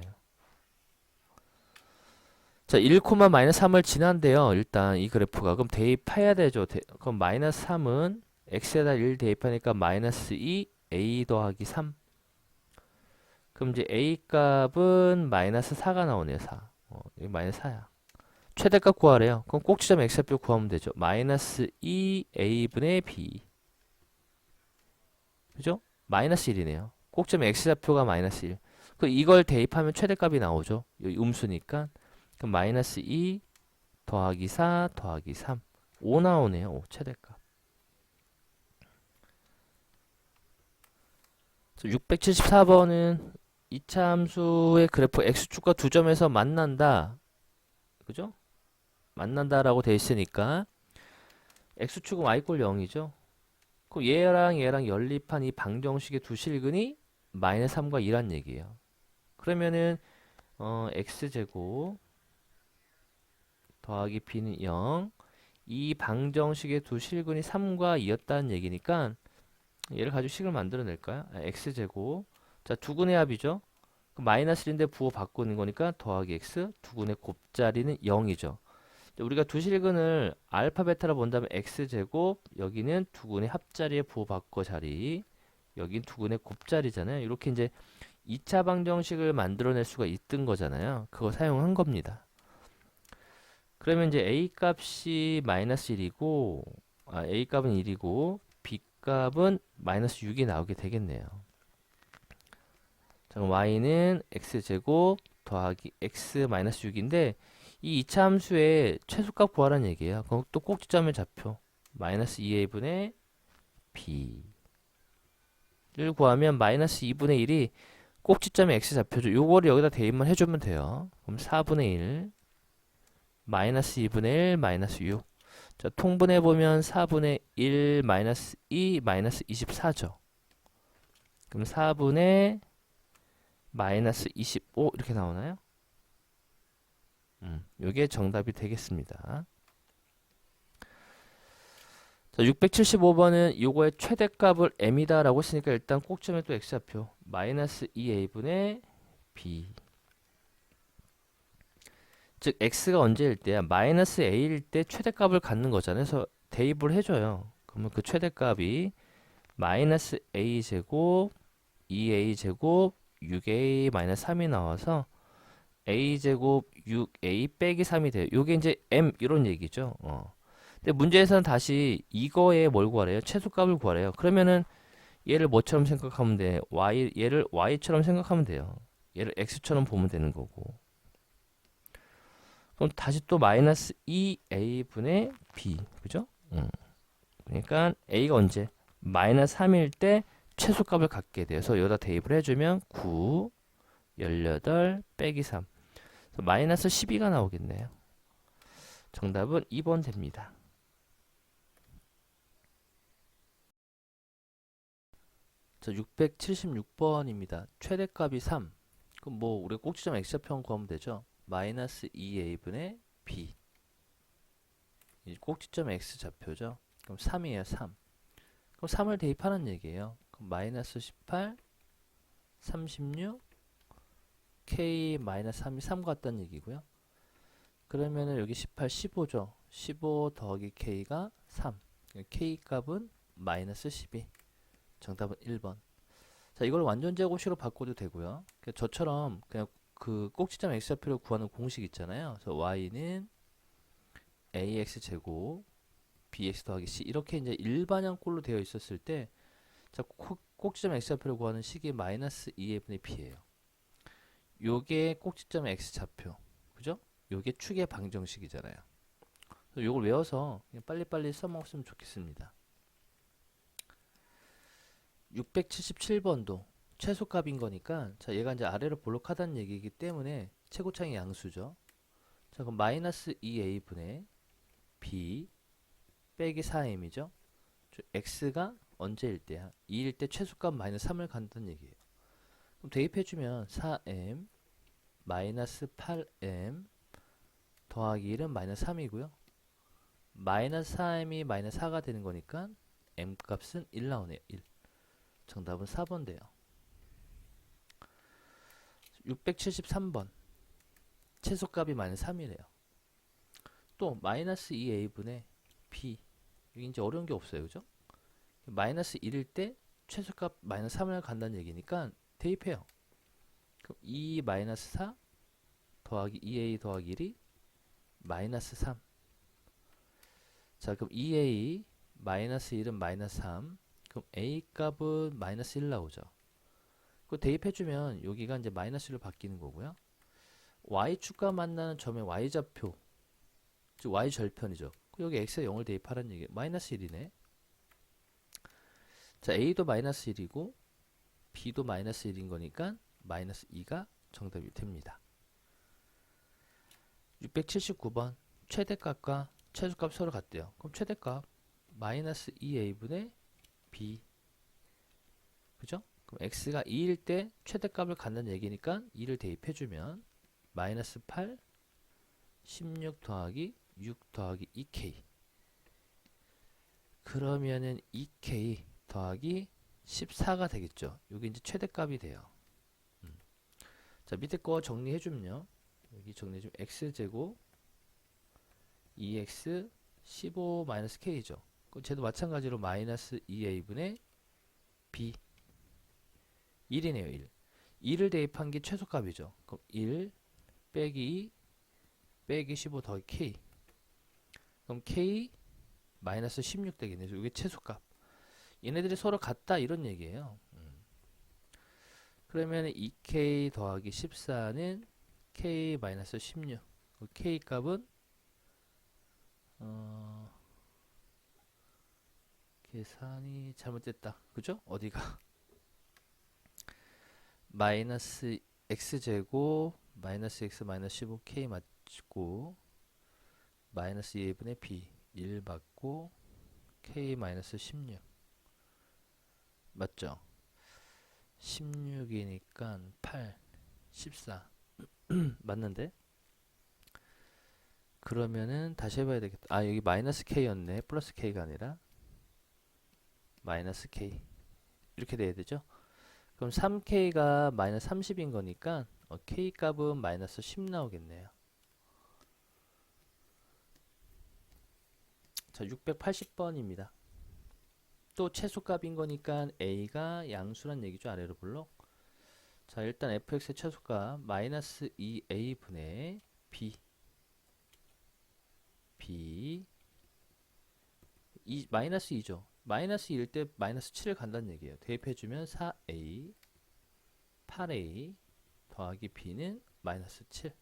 자, 1, 마이너스 3을 지난데요. 일단 이 그래프가. 그럼 대입해야 되죠. 그럼 마이너스 3은 x에다 1 대입하니까 마이너스 2 a 더하기 3. 그럼 이제 a 값은 마이너스 4가 나오네요. 4. 여기 마이너스 4야. 최대값 구하래요. 그럼 꼭지점 x좌표 구하면 되죠. 마이너스 2a분의 b. 그죠? 마이너스 1이네요. 꼭지점 x좌표가 마이너스 1. 그 이걸 대입하면 최대값이 나오죠. 여기 음수니까. 그럼 마이너스 2 더하기 4 더하기 3. 5 나오네요. 5 최대값. 674번은 2차 함수의 그래프 x축과 두 점에서 만난다. 그죠? 만난다라고 돼 있으니까 x축은 y꼴 0이죠. 그럼 얘랑 연립한 이 방정식의 두 실근이 마이너스 3과 2란 얘기예요. 그러면은 x제곱 더하기 b는 0. 이 방정식의 두 실근이 3과 2였다는 얘기니까 얘를 가지고 식을 만들어낼까요? x제곱. 자, 두근의 합이죠. 마이너스 1인데 부호 바꾸는 거니까 더하기 x. 두근의 곱자리는 0이죠. 우리가 두 실근을 알파 베타로 본다면 x제곱, 여기는 두근의 합자리에 부호 바꿔 자리, 여긴 두근의 곱자리잖아요. 이렇게 이제 2차 방정식을 만들어낼 수가 있던 거잖아요. 그거 사용한 겁니다. 그러면 이제 a 값이 마이너스 1이고, a 값은 1이고, b 값은 마이너스 6이 나오게 되겠네요. 자, 그럼 y는 x제곱 더하기 x 마이너스 6인데, 이 2차 함수의 최소값 구하라는 얘기예요. 그럼 또 꼭지점의 좌표 마이너스 2a분의 b를 구하면 마이너스 2분의 1이 꼭지점의 x 좌표죠. 요거를 여기다 대입만 해주면 돼요. 그럼 4분의 1 마이너스 2분의 1 마이너스 6. 자, 통분해보면 4분의 1 마이너스 2 마이너스 24죠. 그럼 4분의 마이너스 25 이렇게 나오나요? 요게 정답이 되겠습니다. 자, 675번은 요거의 최대값을 m이다 라고 했으니까 일단 꼭지점에 또 x좌표 마이너스 2a분의 b. 즉 x가 언제일 때야? 마이너스 a일 때 최대값을 갖는 거잖아요. 그래서 대입을 해줘요. 그러면 그 최대값이 마이너스 a제곱 2a제곱 6a 마이너스 3이 나와서 a제곱 6a 빼기 3이 돼요. 요게 이제 m 이런 얘기죠. 근데 문제에서는 다시 이거에 뭘 구하래요? 최소값을 구하래요. 그러면은 얘를 뭐처럼 생각하면 돼? 얘를 y처럼 생각하면 돼요. 얘를 x처럼 보면 되는 거고. 그럼 다시 또 마이너스 2a분의 b. 그죠? 그러니까 a가 언제? 마이너스 3일 때 최소값을 갖게 돼서 여기다 대입을 해주면 9, 18 빼기 3. 그래서 마이너스 12가 나오겠네요. 정답은 2번 됩니다. 자, 676번입니다. 최대값이 3. 그럼 뭐 우리가 꼭지점 x좌표 구하면 되죠. 마이너스 2a분의 b. 이 꼭지점 x좌표죠. 그럼 3이에요. 3. 그럼 3을 대입하는 얘기예요. 그럼 마이너스 18, 36, k 마이너스 3이 3 같다는 얘기고요. 그러면은 여기 18, 15죠. 15 더하기 k가 3. k 값은 마이너스 12. 정답은 1번. 자, 이걸 완전 제곱식으로 바꿔도 되고요. 그러니까 저처럼 그냥 그 꼭지점 x좌표를 구하는 공식 있잖아요. 그래서 y는 ax 제곱 bx 더하기 c 이렇게 이제 일반형꼴로 되어 있었을 때, 자, 꼭지점 x좌표를 구하는 식이 마이너스 2a분의 b예요. 요게 꼭지점 x좌표, 그죠? 요게 축의 방정식이잖아요. 그래서 요걸 외워서 그냥 빨리빨리 써먹었으면 좋겠습니다. 677번도 최소값인 거니까, 자, 얘가 이제 아래로 볼록하다는 얘기이기 때문에 최고창의 양수죠. 자, 그럼 마이너스 2a분의 b 빼기 4m이죠. x가 언제일 때야? 2일 때 최소값 마이너스 3을 간다는 얘기예요. 그럼 대입해주면 4m 마이너스 8m 더하기 1은 마이너스 3이고요. 마이너스 4m이 마이너스 4가 되는 거니까 m 값은 1 나오네요. 1. 정답은 4번 돼요. 673번 최소값이 마이너스 3이래요. 또 마이너스 2a분의 b, 여기 이제 어려운 게 없어요. 그죠? 마이너스 1일 때 최소값 마이너스 3을 간다는 얘기니까 대입해요. 그럼 2 마이너스 4 더하기 2a 더하기 1이 마이너스 3. 자, 그럼 2a 마이너스 1은 마이너스 3. 그럼 a 값은 마이너스 1 나오죠. 그거 대입해주면 여기가 이제 마이너스 1로 바뀌는 거고요. y축과 만나는 점의 y좌표, 즉 y절편이죠. 여기 x에 0을 대입하라는 얘기. 마이너스 1이네. 자, a도 마이너스 1이고 b도 마이너스 1인 거니까 마이너스 2가 정답이 됩니다. 679번 최대값과 최소값 서로 같대요. 그럼 최대값 마이너스 2a분의 b, 그죠? 그럼 x가 2일 때 최대값을 갖는 얘기니까 2를 대입해주면 마이너스 8, 16 더하기 6 더하기 2k. 그러면은 2k 더하기 14가 되겠죠. 여기 이제 최대값이 돼요. 자, 밑에 거 정리해주면요. 여기 정리해주면 x제곱 2x 15 마이너스 k죠. 쟤도 마찬가지로 마이너스 2a분의 b 1이네요. 1. 2를 대입한 게 최소값이죠. 그럼 1 빼기 2 빼기 15 더하기 k. 그럼 k 마이너스 16 되겠네요. 이게 최소값. 얘네들이 서로 같다 이런 얘기예요. 그러면 2k 더하기 14는 k 마이너스 16. k 값은 계산이 잘못됐다. 그죠? 어디가? 마이너스 x제곱 마이너스 x 마이너스 15k 맞고 마이너스 2분의 b 1 맞고 k 마이너스 16 맞죠? 16이니까 8 14 맞는데? 그러면은 다시 해봐야 되겠다. 아, 여기 마이너스 k였네. 플러스 k가 아니라 마이너스 k 이렇게 돼야 되죠? 그럼 3k가 마이너스 30인 거니까 k 값은 마이너스 10 나오겠네요. 자, 680번입니다. 또 최소값인 거니까 a가 양수란 얘기죠. 아래로 불러. 자, 일단 fx의 최소값 마이너스 2a분의 b 마이너스 2죠. 마이너스 2일 때 마이너스 7을 간다는 얘기예요. 대입해주면 4a 8a 더하기 b는 마이너스 7.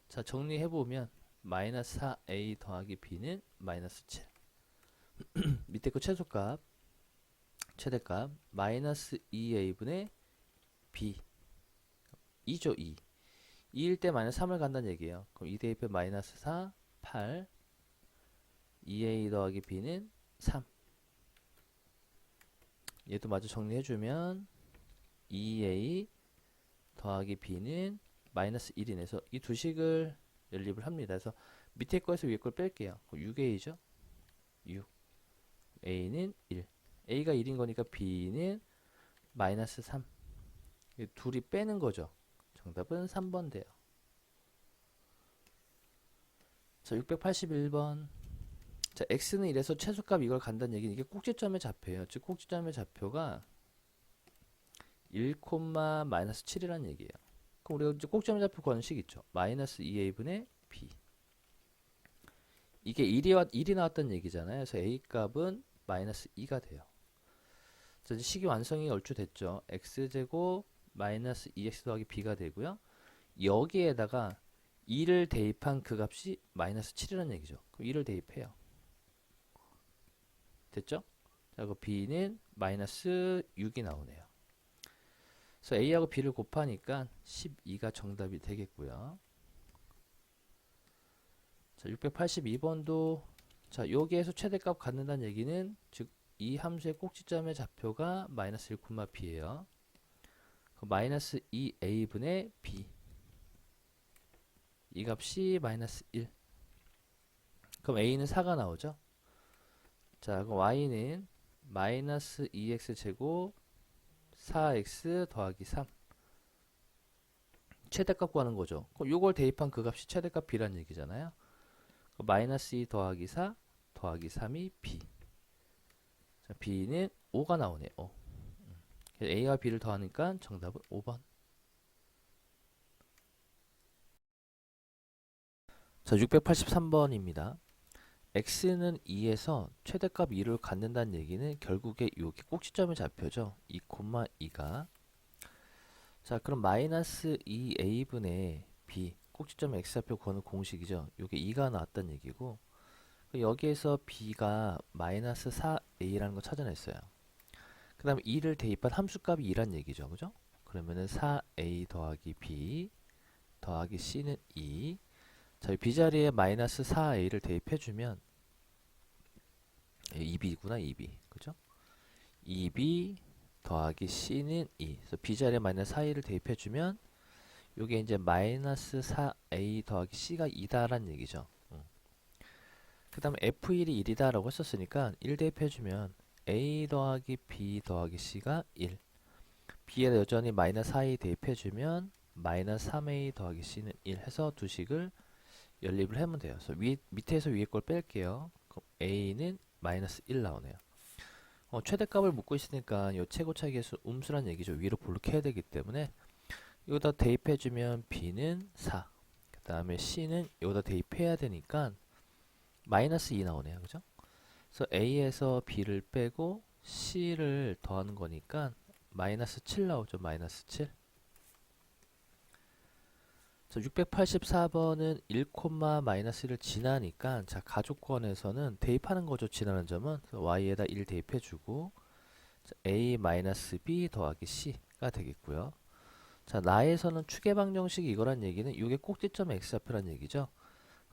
자, 정리해보면 마이너스 4a 더하기 b는 마이너스 7. 밑에 거 최소값, 최대값 마이너스 2a분의 b 2죠 2. 2일 때 마이너스 3을 간다는 얘기예요. 그럼 2 대입해 마이너스 4, 8 2a 더하기 b는 3. 얘도 마저 정리해주면 2a 더하기 b는 마이너스 1이네. 그래서 이 두 식을 연립을 합니다. 그래서 밑에 거에서 위에 걸 뺄게요. 6a죠. 6. a는 1. a가 1인 거니까 b는 마이너스 3. 둘이 빼는 거죠. 정답은 3번 돼요. 자, 681번. 자, x는 1에서 최소값 이걸 간다는 얘기는 이게 꼭지점의 좌표예요. 즉 꼭지점의 좌표가 1, 마이너스 7이라는 얘기예요. 그럼 우리가 이제 꼭지점의 좌표 구하는 식 있죠. 마이너스 2a분의 b. 이게 1이 나왔다는 얘기잖아요. 그래서 a 값은 마이너스 2가 돼요. 자, 이제 식이 완성이 얼추 됐죠. x제곱 마이너스 2x 더하기 b가 되고요. 여기에다가 2를 대입한 그 값이 마이너스 7이라는 얘기죠. 그럼 2를 대입해요. 됐죠? 자, 그 b는 마이너스 6이 나오네요. 그래서 a하고 b를 곱하니까 12가 정답이 되겠고요. 자, 682번도 자, 여기에서 최대값 갖는다는 얘기는 즉 이 함수의 꼭지점의 좌표가 마이너스 1, b예요. 마이너스 2a분의 b 이 값이 마이너스 1. 그럼 a는 4가 나오죠. 자, 그럼 y는 마이너스 2x 제곱 4x 더하기 3 최대값 구하는 거죠. 그럼 요걸 대입한 그 값이 최대값 b란 얘기잖아요. 마이너스 2 더하기 4 더하기 3이 b. 자, b는 5가 나오네요. a와 b를 더하니까 정답은 5번. 자, 683번입니다. x는 2에서 최대값 2를 갖는다는 얘기는 결국에 여기 꼭지점의 좌표죠. 2, 2가. 자, 그럼 마이너스 2a분의 b 꼭지점 x좌표 구하는 공식이죠. 요게 2가 나왔다는 얘기고 여기에서 b가 마이너스 4a라는 거 찾아냈어요. 그 다음에 2를 대입한 함수값이 2란 얘기죠. 그죠? 그러면은 4a 더하기 b 더하기 c는 2. 자, b자리에 마이너스 4a를 대입해주면 2b구나 2b. 그죠? 2b 더하기 c는 2. 그래서 b자리에 마이너스 4a를 대입해주면 요게 이제 마이너스 4a 더하기 c가 2다란 얘기죠. 그 다음에 f1이 1이다 라고 했었으니까 1 대입해주면 a 더하기 b 더하기 c가 1. b에 여전히 마이너스 4a 대입해주면 마이너스 3a 더하기 c는 1 해서 두 식을 연립을 하면 돼요. 그래서 밑에서 위에 걸 뺄게요. 그럼 a는 마이너스 1 나오네요. 최대값을 묻고 있으니까 이 최고차이 계수 음수란 얘기죠. 위로 볼록해야 되기 때문에 여기다 대입해주면 b는 4. 그 다음에 c는 여기다 대입해야 되니까 마이너스 2 나오네요. 그죠? 그래서 a에서 b를 빼고 c를 더하는 거니까 마이너스 7 나오죠. 마이너스 7. 자, 684번은 1, 마이너스를 지나니까 자, 가족권에서는 대입하는 거죠. 지나는 점은 y에다 1 대입해주고 자, a 마이너스 b 더하기 c가 되겠고요. 자, 나에서는 추계방정식이 이거란 얘기는 이게 꼭지점 x좌표란 얘기죠.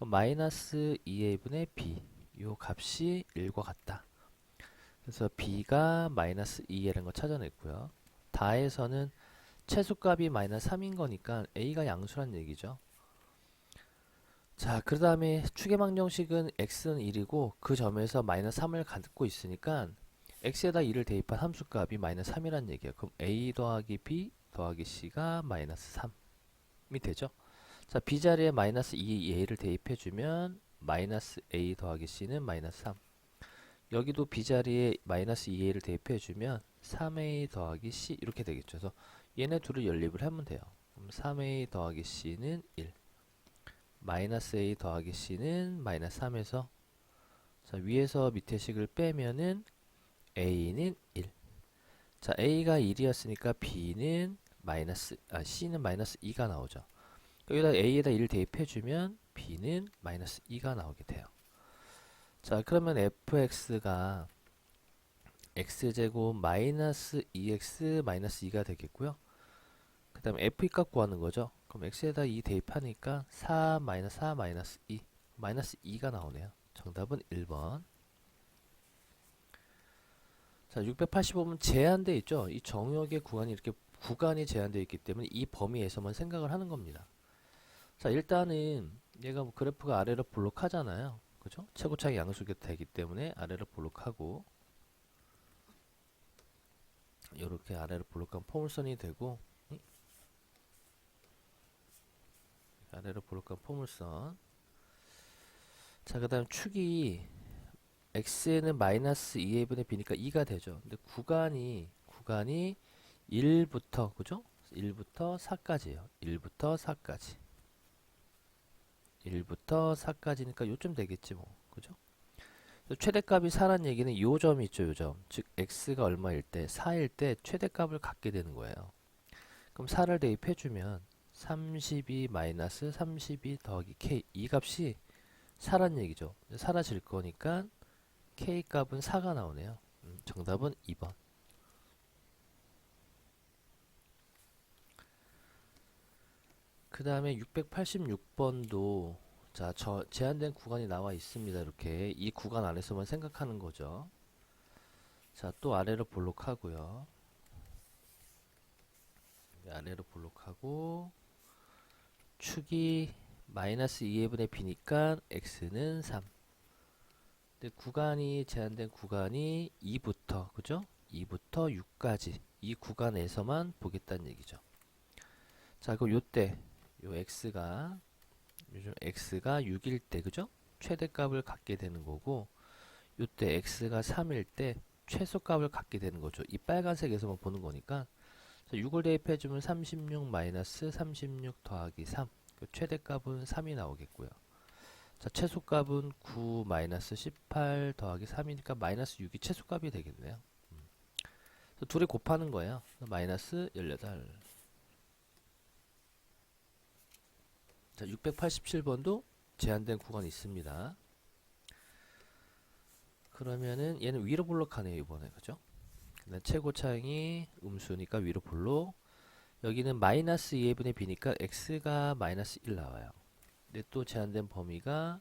그럼 마이너스 2a분의 b 요 값이 1과 같다. 그래서 b가 마이너스 2a라는 거 찾아냈고요. 다에서는 최소값이 마이너스 3인 거니까 a가 양수란 얘기죠. 자, 그 다음에 추계방정식은 x는 1이고 그 점에서 마이너스 3을 갖고 있으니까 x에다 2를 대입한 함수값이 마이너스 3이란 얘기예요. 그럼 a 더하기 b 더하기 c가 마이너스 3이 되죠. 자, b자리에 마이너스 2a를 대입해주면 마이너스 a 더하기 c는 마이너스 3. 여기도 b자리에 마이너스 2a를 대입해주면 3a 더하기 c 이렇게 되겠죠. 그래서 얘네 둘을 연립을 하면 돼요. 그럼 3a 더하기 c는 1. 마이너스 a 더하기 c는 마이너스 3에서 자, 위에서 밑에 식을 빼면은 a는 1. 자, a가 1이었으니까 b는 c는 마이너스 2가 나오죠. 여기다 a에다 1을 대입해주면 b는 마이너스 2가 나오게 돼요. 자, 그러면 fx가 x제곱 마이너스 2x 마이너스 2가 되겠고요. 그 다음에 f 값 구하는 거죠. 그럼 x에다 2 대입하니까 4 마이너스 4 마이너스 2 마이너스 2가 나오네요. 정답은 1번. 자, 685번 제한되어 있죠. 이 정역의 구간이 이렇게 구간이 제한되어 있기 때문에 이 범위에서만 생각을 하는 겁니다. 자, 일단은 얘가 뭐 그래프가 아래로 볼록하잖아요. 그죠? 최고차이 양수가 되기 때문에 아래로 볼록하고 이렇게 아래로 볼록한 포물선이 되고 아래로 볼록한 포물선. 자, 그 다음 축이 x는 마이너스 2a분의 b니까 2가 되죠. 근데 구간이 1부터 그죠? 1부터 4까지예요. 1부터 4까지. 1부터 4까지니까 요점 되겠지 뭐. 그죠? 최대값이 4란 얘기는 요 점이 있죠, 요 점. 즉 x가 얼마일 때 4일 때 최대값을 갖게 되는 거예요. 그럼 4를 대입해 주면 32 마이너스 32 더하기 k 이 값이 4란 얘기죠. 사라질 거니까 k 값은 4가 나오네요. 정답은 2번. 그 다음에 686번도 자, 제한된 구간이 나와 있습니다. 이렇게 이 구간 안에서만 생각하는 거죠. 자, 또 아래로 볼록하고요. 아래로 볼록하고 축이 마이너스 2분의 b니까 x는 3. 근데 구간이 제한된 구간이 2부터 그죠? 2부터 6까지 이 구간에서만 보겠다는 얘기죠. 자, 그럼 요때 요 x가 6일 때 그죠? 최대값을 갖게 되는 거고 요때 x가 3일 때 최소값을 갖게 되는 거죠. 이 빨간색에서만 보는 거니까 6을 대입해주면 36 마이너스 36 더하기 3 그 최대값은 3이 나오겠고요. 자, 최소값은 9 마이너스 18 더하기 3이니까 마이너스 6이 최소값이 되겠네요. 둘이 곱하는 거예요. 마이너스 18. 자, 687번도 제한된 구간이 있습니다. 그러면은 얘는 위로 볼록하네요, 이번에. 그죠? 최고차항이 음수니까 위로 볼록. 여기는 마이너스 2분의 b니까 x가 마이너스 1 나와요. 근데 또 제한된 범위가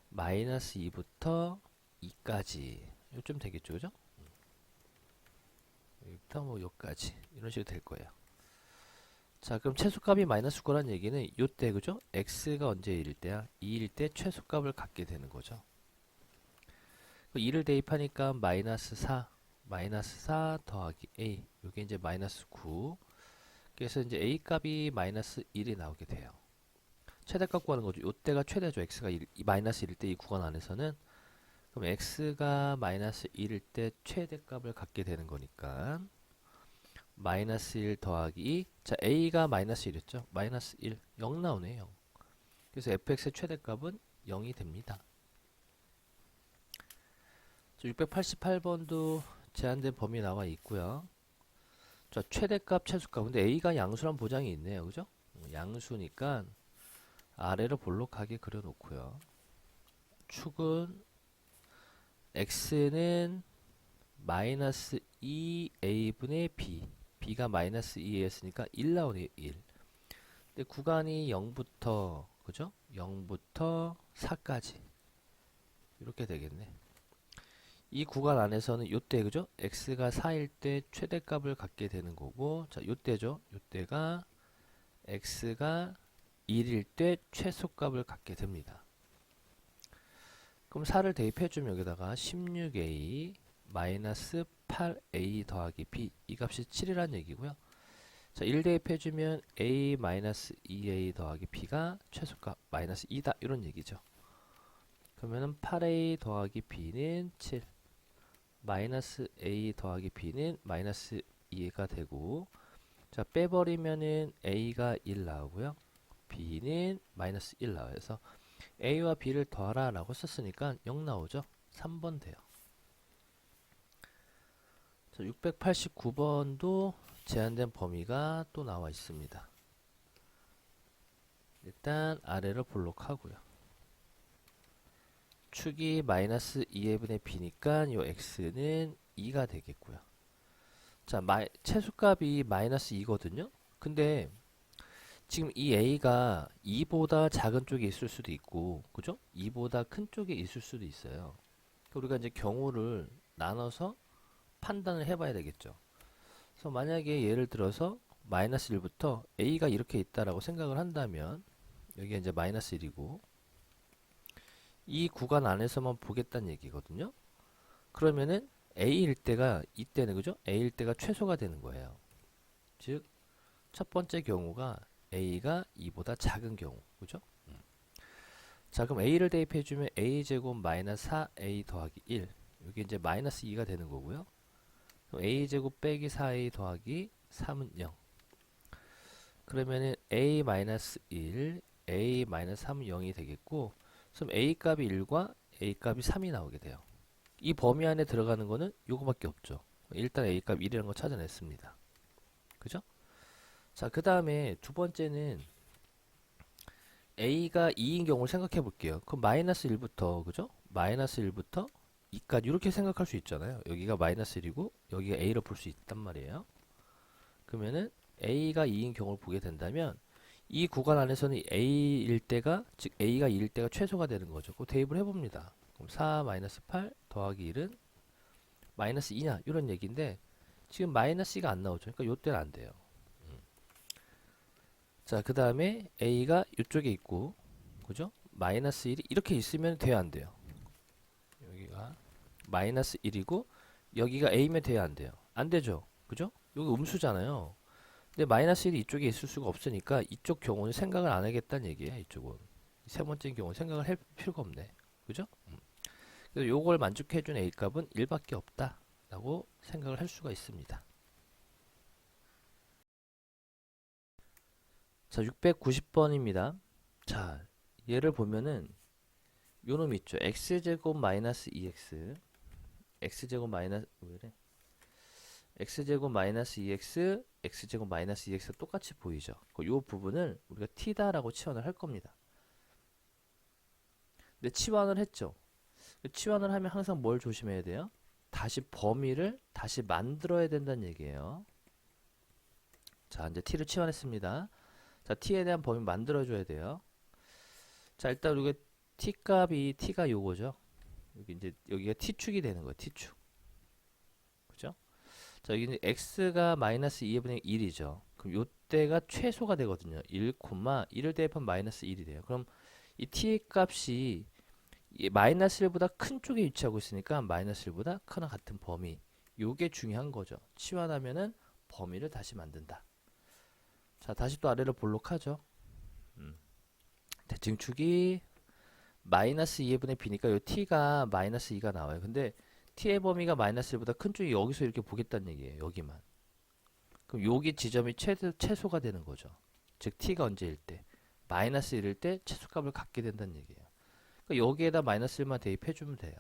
마이너스 2부터 2까지. 요쯤 되겠죠, 그죠? 여기부터 뭐 여기까지 이런 식으로 될 거예요. 자, 그럼 최소값이 마이너스 9라는 얘기는 요때 그죠? x가 언제 1일 때야? 2일 때 최소값을 갖게 되는 거죠. 2를 대입하니까 마이너스 4 더하기 a 요게 이제 마이너스 9. 그래서 이제 a 값이 마이너스 1이 나오게 돼요. 최대값 구하는 거죠. 요때가 최대죠. x가 마이너스 1일 때 이 구간 안에서는 그럼 x가 마이너스 1일 때 최대값을 갖게 되는 거니까 마이너스 1 더하기 2. 자, a가 마이너스 1이었죠. 마이너스 1, 0 나오네요. 0. 그래서 fx의 최대값은 0이 됩니다. 688번도 제한된 범위 나와 있고요. 자, 최대값, 최소값. 근데 a가 양수란 보장이 있네요. 그죠? 양수니까 아래로 볼록하게 그려놓고요. 축은 x는 마이너스 2a분의 b. b가 마이너스 2였으니까 1 나오네요. 1. 근데 구간이 0부터 그죠? 0부터 4까지 이렇게 되겠네. 이 구간 안에서는 요때 그죠? x가 4일 때 최대값을 갖게 되는 거고 자, 요때죠. 요때가 x가 1일 때 최소값을 갖게 됩니다. 그럼 4를 대입해주면 여기다가 16a 마이너스 8a 더하기 b 이 값이 7이라는 얘기고요. 자, 1 대입해주면 a 마이너스 2a 더하기 b가 최소값 마이너스 2다 이런 얘기죠. 그러면은 8a 더하기 b는 7 마이너스 a 더하기 b는 마이너스 2가 되고 자, 빼버리면은 a가 1 나오고요. b는 마이너스 1 나와요. 그래서 a와 b를 더하라 라고 썼으니까 0 나오죠. 3번 돼요. 자, 689번도 제한된 범위가 또 나와 있습니다. 일단 아래를 볼록하고요. 축이 마이너스 2분의 b니까 요 x는 2가 되겠고요. 자, 최소값이 마이너스 2거든요. 근데 지금 이 a가 2보다 작은 쪽에 있을 수도 있고, 그죠? 2보다 큰 쪽에 있을 수도 있어요. 우리가 이제 경우를 나눠서 판단을 해봐야 되겠죠. 그래서 만약에 예를 들어서 마이너스 1부터 a가 이렇게 있다라고 생각을 한다면 여기가 이제 마이너스 1이고 이 구간 안에서만 보겠다는 얘기거든요. 그러면은 a일 때가 이때는 그죠? a일 때가 최소가 되는 거예요. 즉 첫 번째 경우가 a가 2보다 작은 경우, 그죠? 자, 그럼 a를 대입해주면 a제곱 마이너스 4a 더하기 1 여기 이제 마이너스 2가 되는 거고요. 그럼 a제곱 빼기 4a 더하기 3은 0. 그러면은 a 마이너스 1, a 마이너스 3은 0이 되겠고, 그럼 a 값이 1과 a 값이 3이 나오게 돼요. 이 범위 안에 들어가는 거는 요거밖에 없죠. 일단 a 값 1이라는 거 찾아냈습니다. 그죠? 자, 그 다음에 두 번째는 a가 2인 경우를 생각해 볼게요. 그럼 마이너스 1부터, 그죠? 마이너스 1부터 2까지 이렇게 생각할 수 있잖아요. 여기가 마이너스 1이고 여기가 a로 볼 수 있단 말이에요. 그러면은 a가 2인 경우를 보게 된다면 이 구간 안에서는 a일 때가, 즉 a가 2일 때가 최소가 되는 거죠. 그 대입을 해봅니다. 그럼 4 마이너스 8 더하기 1은 마이너스 2냐 이런 얘기인데 지금 마이너스 2가 안 나오죠. 그러니까 요때는 안 돼요. 자, 그 다음에 a가 이쪽에 있고, 그죠? 마이너스 1이 이렇게 있으면 돼야 안 돼요. 여기가 마이너스 1이고 여기가 a면 돼야 안 돼요. 안 되죠. 그죠? 여기 음수잖아요. 근데 마이너스 1이 이쪽에 있을 수가 없으니까 이쪽 경우는 생각을 안 하겠다는 얘기예요. 이쪽은. 세 번째 경우는 생각을 할 필요가 없네. 그죠? 그래서 요걸 만족해준 a값은 1밖에 없다 라고 생각을 할 수가 있습니다. 자, 690번입니다. 자, 얘를 보면은 요놈 있죠. x제곱 마이너스 2x x제곱 마이너스 왜래? x제곱 마이너스 2x x제곱 마이너스 2x 똑같이 보이죠. 요 부분을 우리가 t다라고 치환을 할 겁니다. 근데 치환을 했죠. 치환을 하면 항상 뭘 조심해야 돼요? 다시 범위를 다시 만들어야 된다는 얘기예요. 자, 이제 t를 치환했습니다. 자, t에 대한 범위 만들어줘야 돼요. 자, 일단 우리가 t가 요거죠. 여기 이제 여기가 t축이 되는 거예요. t축. 그죠? 자, 여기는 x가 마이너스 2분의 1이죠. 그럼 요때가 최소가 되거든요. 1, 1을 대입하면 마이너스 1이 돼요. 그럼 이 t 값이 마이너스 1보다 큰 쪽에 위치하고 있으니까 마이너스 1보다 크나 같은 범위. 요게 중요한 거죠. 치환하면은 범위를 다시 만든다. 자, 다시 또 아래로 볼록하죠. 대칭축이 마이너스 2분의 b니까 요 t가 마이너스 2가 나와요. 근데 t의 범위가 마이너스 1보다 큰 쪽이 여기서 이렇게 보겠다는 얘기예요. 여기만. 그럼 여기 지점이 최소가 되는 거죠. 즉 t가 언제일 때? 마이너스 1일 때 최소값을 갖게 된다는 얘기예요. 그러니까 여기에다 마이너스 1만 대입해주면 돼요.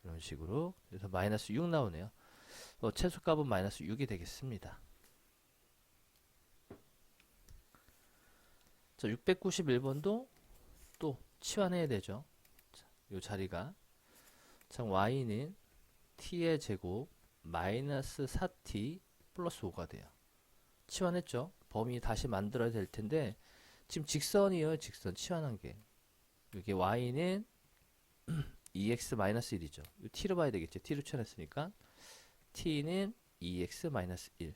이런 식으로. 그래서 마이너스 6 나오네요. 최소값은 마이너스 6이 되겠습니다. 자, 691번도 또 치환해야 되죠. 자, 요 자리가. 자, y는 t의 제곱 마이너스 4t 플러스 5가 돼요. 치환했죠. 범위 다시 만들어야 될 텐데 지금 직선이에요. 직선 치환한 게. 여기 y는 2x 마이너스 1이죠. 이 t로 봐야 되겠죠. t로 치환했으니까 t는 2x 마이너스 1.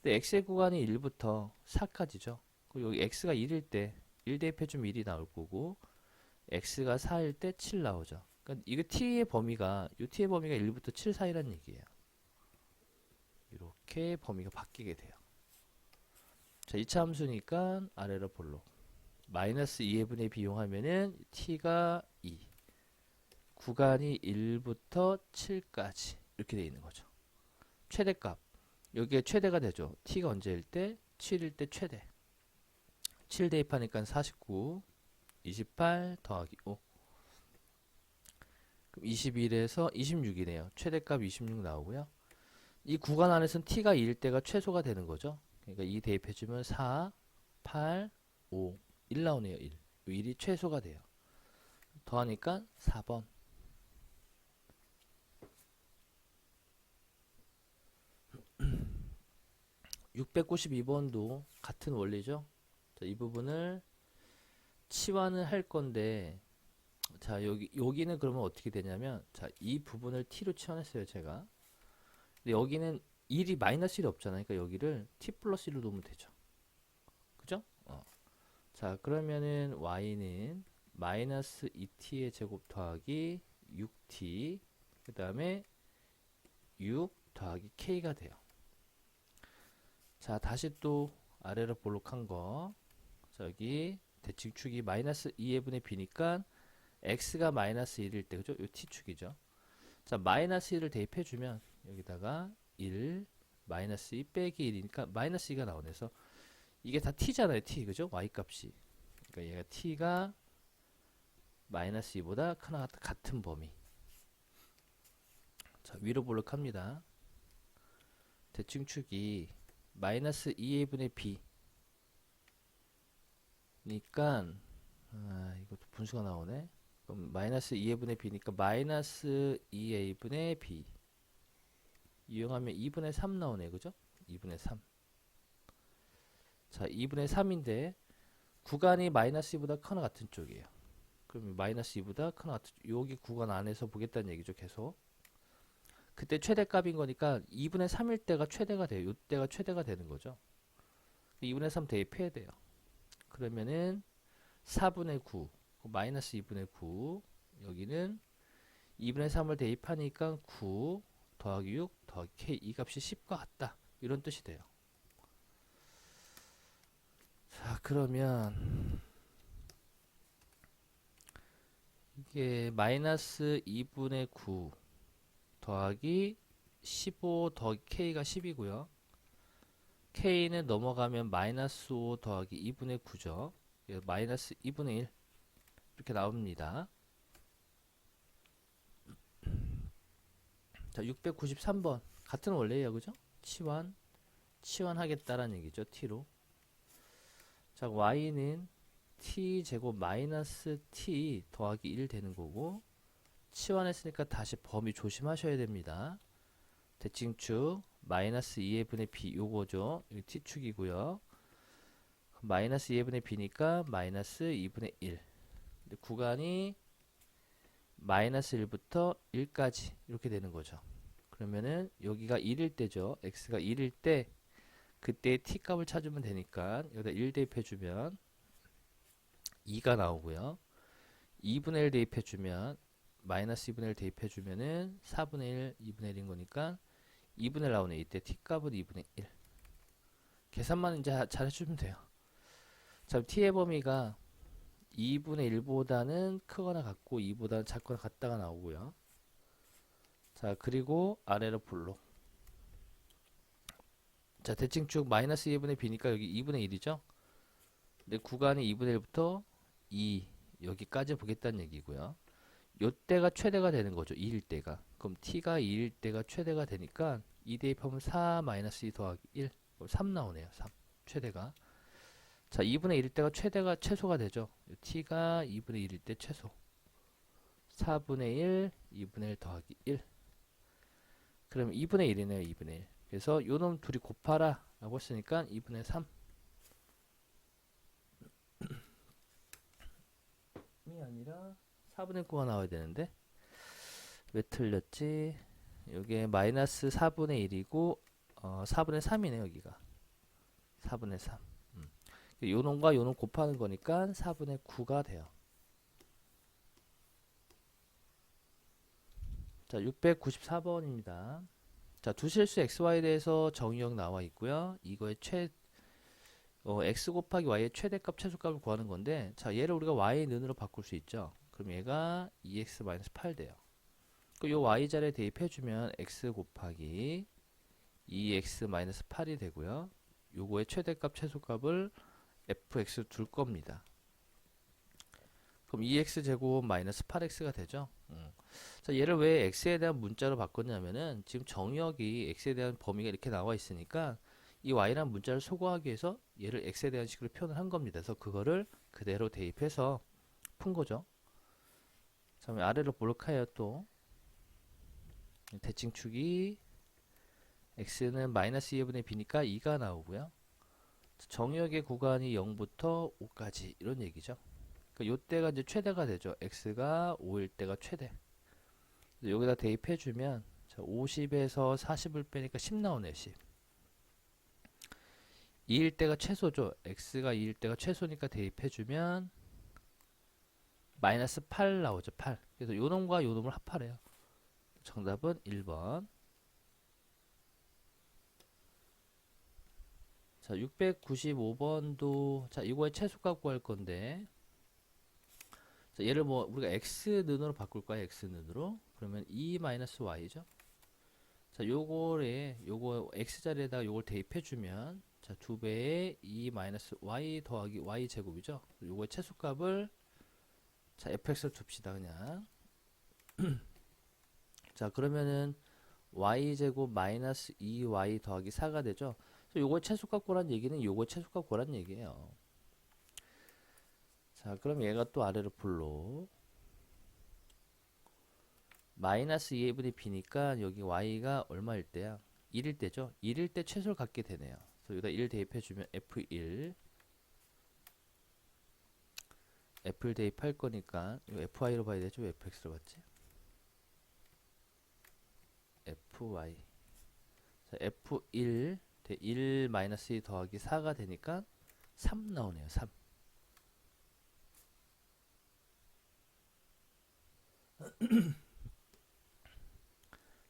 근데 x의 구간이 1부터 4까지죠. 그리고 여기 x가 1일 때 1 대입해주면 1이 나올 거고 x가 4일 때 7 나오죠. 그러니까 이거 t의 범위가 이 t의 범위가 1부터 7 사이라는 얘기예요. 이렇게 범위가 바뀌게 돼요. 자, 2차 함수니까 아래로 볼록. 마이너스 2분의 비용하면은 t가 2. 구간이 1부터 7까지 이렇게 돼 있는 거죠. 최대값. 여기에 최대가 되죠. t가 언제일 때? 7일 때 최대. 7 대입하니까 49, 28 더하기 5. 그럼 21에서 26이네요. 최대값 26 나오고요. 이 구간 안에서는 t가 2일 때가 최소가 되는 거죠. 그러니까 2 대입해주면 4, 8, 5, 1 나오네요. 1. 1이 최소가 돼요. 더하니까 4번. 692번도 같은 원리죠. 자, 이 부분을 치환을 할 건데, 자, 여기는 그러면 어떻게 되냐면, 자, 이 부분을 t로 치환했어요, 제가. 근데 여기는 1이 마이너스 1이 없잖아요. 그러니까 여기를 t 플러스 1로 놓으면 되죠. 그죠? 자, 그러면은 y는 마이너스 2t의 제곱 더하기 6t, 그 다음에 6 더하기 k가 돼요. 자, 다시 또 아래로 볼록한 거. 자, 여기 대칭축이 마이너스 2분의 b니까 x가 마이너스 1일 때, 그죠? 요 t축이죠. 자, 마이너스 1을 대입해주면 여기다가 1 마이너스 2 빼기 1이니까 마이너스 2가 나오네. 그래서 이게 다 t잖아요. t, 그죠? y 값이. 그러니까 얘가 t가 마이너스 2보다 크나 같은 범위. 자, 위로 볼록합니다. 대칭축이 마이너스 2a분의 b 니까 이것도 분수가 나오네. 그럼 마이너스 2a분의 b니까 마이너스 2a분의 b 이용하면 2분의 3 나오네. 그죠? 2분의 3. 자, 2분의 3인데 구간이 마이너스 2보다 크나 같은 쪽이에요. 그럼 마이너스 2보다 크나 같은 쪽. 여기 구간 안에서 보겠다는 얘기죠. 계속. 그때 최대값인 거니까 2분의 3일 때가 최대가 돼요. 이때가 최대가 되는 거죠. 2분의 3 대입해야 돼요. 그러면은 4분의 9 마이너스 2분의 9 여기는 2분의 3을 대입하니까 9 더하기 6 더하기 k 이 값이 10과 같다. 이런 뜻이 돼요. 자, 그러면 이게 마이너스 2분의 9 더하기 15 더하기 k가 10이고요. k는 넘어가면 마이너스 5 더하기 2분의 9죠. 마이너스 2분의 1 이렇게 나옵니다. 자, 693번 같은 원리예요. 그죠? 치환하겠다라는 얘기죠. t로. 자, y는 t제곱 마이너스 t 더하기 1 되는 거고, 치환했으니까 다시 범위 조심하셔야 됩니다. 대칭축 마이너스 2분의 b 요거죠. 여기 t축이고요. 마이너스 2분의 b니까 마이너스 2분의 1. 구간이 마이너스 1부터 1까지 이렇게 되는 거죠. 그러면은 여기가 1일 때죠. x가 1일 때 그때 t 값을 찾으면 되니까 여기다 1 대입해주면 2가 나오고요. 2분의 1 대입해주면 마이너스 2분의 1 대입해주면은 4분의 1, 2분의 1인 거니까 2분의 1 나오네. 이때 t 값은 2분의 1. 계산만 이제 잘 해주면 돼요. 자, t의 범위가 2분의 1보다는 크거나 같고 2보다는 작거나 같다가 나오고요. 자, 그리고 아래로 볼록. 자, 대칭축 마이너스 2분의 b니까 여기 2분의 1이죠. 근데 구간이 2분의 1부터 2 여기까지 보겠다는 얘기고요. 요때가 최대가 되는 거죠. 2일 때가. 그럼 t가 2일 때가 최대가 되니까 2 대입하면 4 마이너스 2 더하기 1 그럼 3 나오네요. 3 최대가. 자, 2분의 1일 때가 최소가 되죠. t가 2분의 1일 때 최소. 4분의 1, 2분의 1 더하기 1. 그럼 2분의 1이네요. 2분의 1. 그래서 요놈 둘이 곱하라 라고 했으니까 2분의 3. 이 아니라 4분의 9가 나와야 되는데 왜 틀렸지? 요게 마이너스 4분의 1이고 4분의 3이네 여기가. 4분의 3. 요놈과 요놈 곱하는 거니까 4분의 9가 돼요. 자, 694번입니다. 자, 두 실수 xy에 대해서 정의역 나와 있고요. 이거의 x 곱하기 y의 최대값, 최소값을 구하는 건데, 자, 얘를 우리가 y의 는으로 바꿀 수 있죠. 그럼 얘가 2x-8 돼요. 요 y 자리에 대입해주면 x 곱하기 2x-8이 되고요. 요거의 최대값, 최소값을 fx 둘 겁니다. 그럼 2x 제곱 마이너스 8x가 되죠. 자, 얘를 왜 x에 대한 문자로 바꿨냐면은 지금 정의역이 x에 대한 범위가 이렇게 나와 있으니까 이 y라는 문자를 소거하기 위해서 얘를 x에 대한 식으로 표현을 한 겁니다. 그래서 그거를 그대로 대입해서 푼 거죠. 그러면 아래로 볼까요? 또 대칭축이 x는 마이너스 2분의 b니까 2가 나오고요. 정역의 구간이 0부터 5까지 이런 얘기죠. 그러니까 요때가 이제 최대가 되죠. x가 5일 때가 최대. 여기다 대입해주면 50에서 40을 빼니까 10 나오네요. 10. 2일 때가 최소죠. x가 2일 때가 최소니까 대입해주면 마이너스 8 나오죠. 8. 그래서 요 놈과 요 놈을 합하래요. 정답은 1번. 자, 695번도 자, 이거의 최소값 구할 건데 자, 얘를 뭐 우리가 x는으로 바꿀 거야. x는으로. 그러면 2-y죠. 자, 요거 x 자리에다가 요걸 대입해 주면 자, 2배의 2-y 더하기 y 제곱이죠. 요거의 최소값을 자, fx를 둡시다. 그냥. 자, 그러면은 y 제곱 마이너스 2y 더하기 4가 되죠. 요거의 최소값 구란 얘기는 요거의 최소값 구란 얘기예요. 자, 그럼 얘가 또 아래로 풀로 마이너스 2분의 b니까 여기 y가 얼마일 때야? 1일 때죠? 1일 때 최소를 갖게 되네요. 그래서 여기다 1 대입해주면 f1 f를 대입할 거니까 이거 fy로 봐야 되죠? 왜 fx로 봤지? fy 자, f1 1 마이너스 2 더하기 4가 되니까 3 나오네요. 3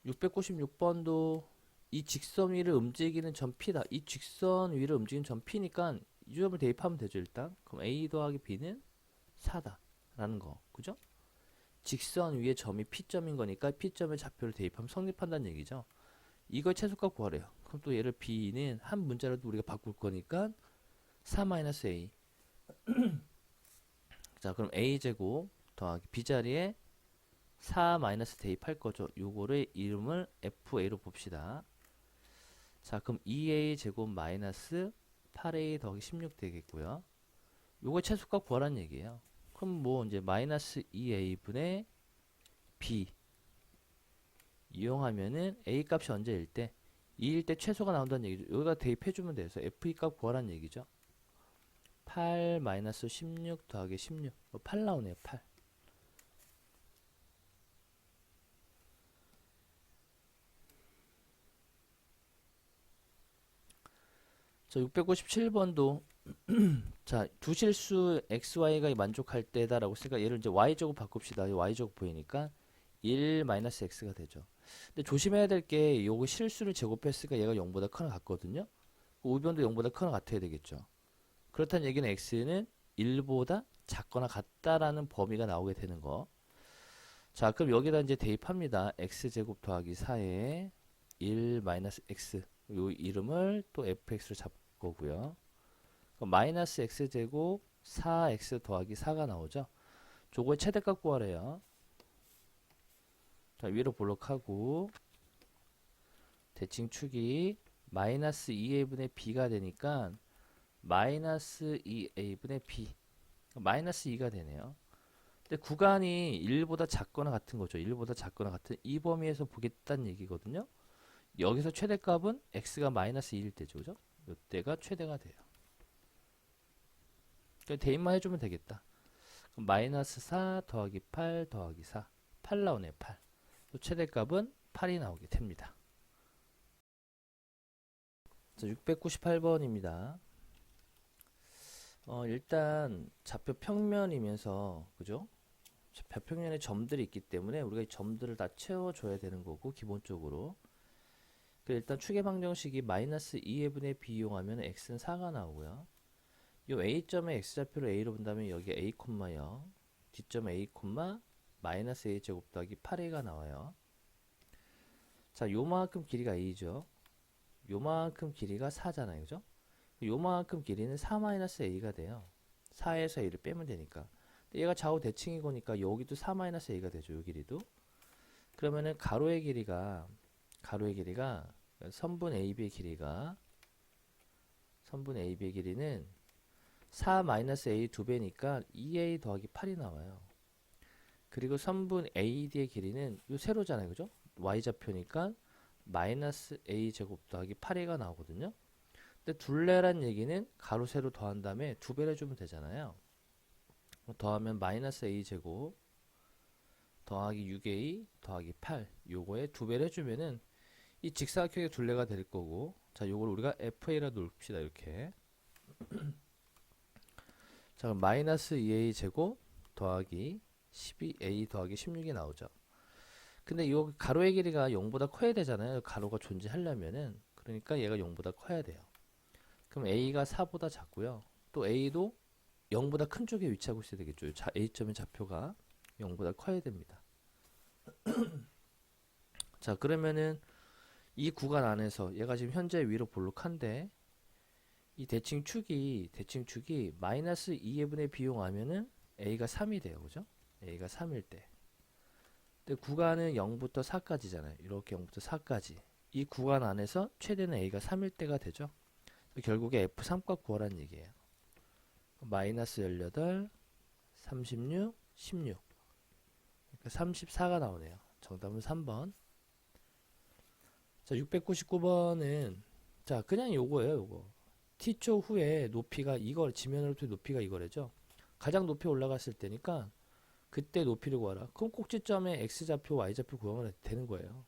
696번도 이 직선 위를 움직이는 점 P다. 이 직선 위를 움직이는 점 P니까 이 점을 대입하면 되죠. 일단 그럼 A 더하기 B는 4다 라는 거 그죠? 직선 위에 점이 P점인 거니까 P점에 좌표를 대입하면 성립한다는 얘기죠. 이걸 최소값 구하래요. 그럼 또 얘를 B는 한 문자라도 우리가 바꿀 거니까 4-A 자 그럼 A제곱 더하기 B자리에 4 마이너스 대입할 거죠. 요거를 이름을 FA로 봅시다. 자, 그럼 2A 제곱 마이너스 8A 더하기 16 되겠고요. 요거 최소값 구하라는 얘기예요. 그럼 뭐 이제 마이너스 2A분의 B 이용하면은 A 값이 언제일 때? 2일 때 최소가 나온다는 얘기죠. 여기가 대입해주면 돼서 FE 값 구하라는 얘기죠. 8 마이너스 16 더하기 16 8 나오네요. 8 자, 657번도 자, 두 실수 xy가 만족할 때다라고 쓰니까 얘를 이제 y제곱 바꿉시다. y제곱 보이니까 1 마이너스 x가 되죠. 근데 조심해야 될 게 요거 실수를 제곱했으니까 얘가 0보다 커나 같거든요. 우변도 0보다 커나 같아야 되겠죠. 그렇다는 얘기는 x는 1보다 작거나 같다라는 범위가 나오게 되는 거. 자, 그럼 여기다 이제 대입합니다. x제곱 더하기 4에 1 마이너스 x 요 이름을 또 fx로 잡을 거고요. 그럼 마이너스 x제곱 4x 더하기 4가 나오죠. 저거의 최대값 구하래요. 자, 위로 볼록하고 대칭축이 마이너스 2a분의 b가 되니까 마이너스 2a분의 b 마이너스 2가 되네요. 근데 구간이 1보다 작거나 같은 거죠. 1보다 작거나 같은 이 범위에서 보겠다는 얘기거든요. 여기서 최대값은 x가 마이너스 2일 때죠. 그죠? 이때가 최대가 돼요. 그러니까 대입만 해주면 되겠다. 그럼 마이너스 4 더하기 8 더하기 4 8 나오네요. 8 또 최대값은 8이 나오게 됩니다. 자, 698번입니다. 일단 좌표 평면이면서 그죠? 좌표 평면에 점들이 있기 때문에 우리가 이 점들을 다 채워줘야 되는 거고 기본적으로 일단 추계 방정식이 마이너스 2분의 b 이용하면 x는 4가 나오고요. 이 a점의 x좌표를 a로 본다면 여기 a, 0 뒷점 a, 마이너스 a 제곱 더하기 8a가 나와요. 자, 요만큼 길이가 a죠. 요만큼 길이가 4잖아요. 그죠? 요만큼 길이는 4-a가 돼요. 4에서 a를 빼면 되니까. 얘가 좌우 대칭이고니까 여기도 4-a가 되죠. 요 길이도. 그러면은 가로의 길이가 선분 AB의 길이가 선분 AB의 길이는 4-A 2배니까 2A 더하기 8이 나와요. 그리고 선분 AD의 길이는 요 세로잖아요. 그죠? Y좌표니까 마이너스 A 제곱 더하기 8A가 나오거든요. 근데 둘레란 얘기는 가로 세로 더한 다음에 두 배를 해주면 되잖아요. 더하면 마이너스 A 제곱 더하기 6A 더하기 8 요거에 두 배를 해주면은 이 직사각형의 둘레가 될 거고, 자 요걸 우리가 FA라 놓읍시다. 이렇게. 자 그럼 마이너스 2A 제곱 더하기 12A 더하기 16이 나오죠. 근데 이 가로의 길이가 0보다 커야 되잖아요. 가로가 존재하려면은. 그러니까 얘가 0보다 커야 돼요. 그럼 A가 4보다 작고요. 또 A도 0보다 큰 쪽에 위치하고 있어야 되겠죠. A점의 좌표가 0보다 커야 됩니다. 자 그러면은 이 구간 안에서 얘가 지금 현재 위로 볼록한데 이 대칭축이 마이너스 2분의 비용하면은 A가 3이 돼요. 그죠? A가 3일 때. 근데 구간은 0부터 4까지잖아요. 이렇게 0부터 4까지. 이 구간 안에서 최대는 A가 3일 때가 되죠. 결국에 F3값 구하라는 얘기예요. 마이너스 18, 36, 16. 그러니까 34가 나오네요. 정답은 3번. 자, 699번은 자, 그냥 요거예요, 요거. t초 후에 높이가 이걸 지면으로부터 높이가 이거래죠. 가장 높이 올라갔을 때니까 그때 높이를 구하라. 그럼 꼭지점에 x좌표, y좌표 구하면 되는 거예요.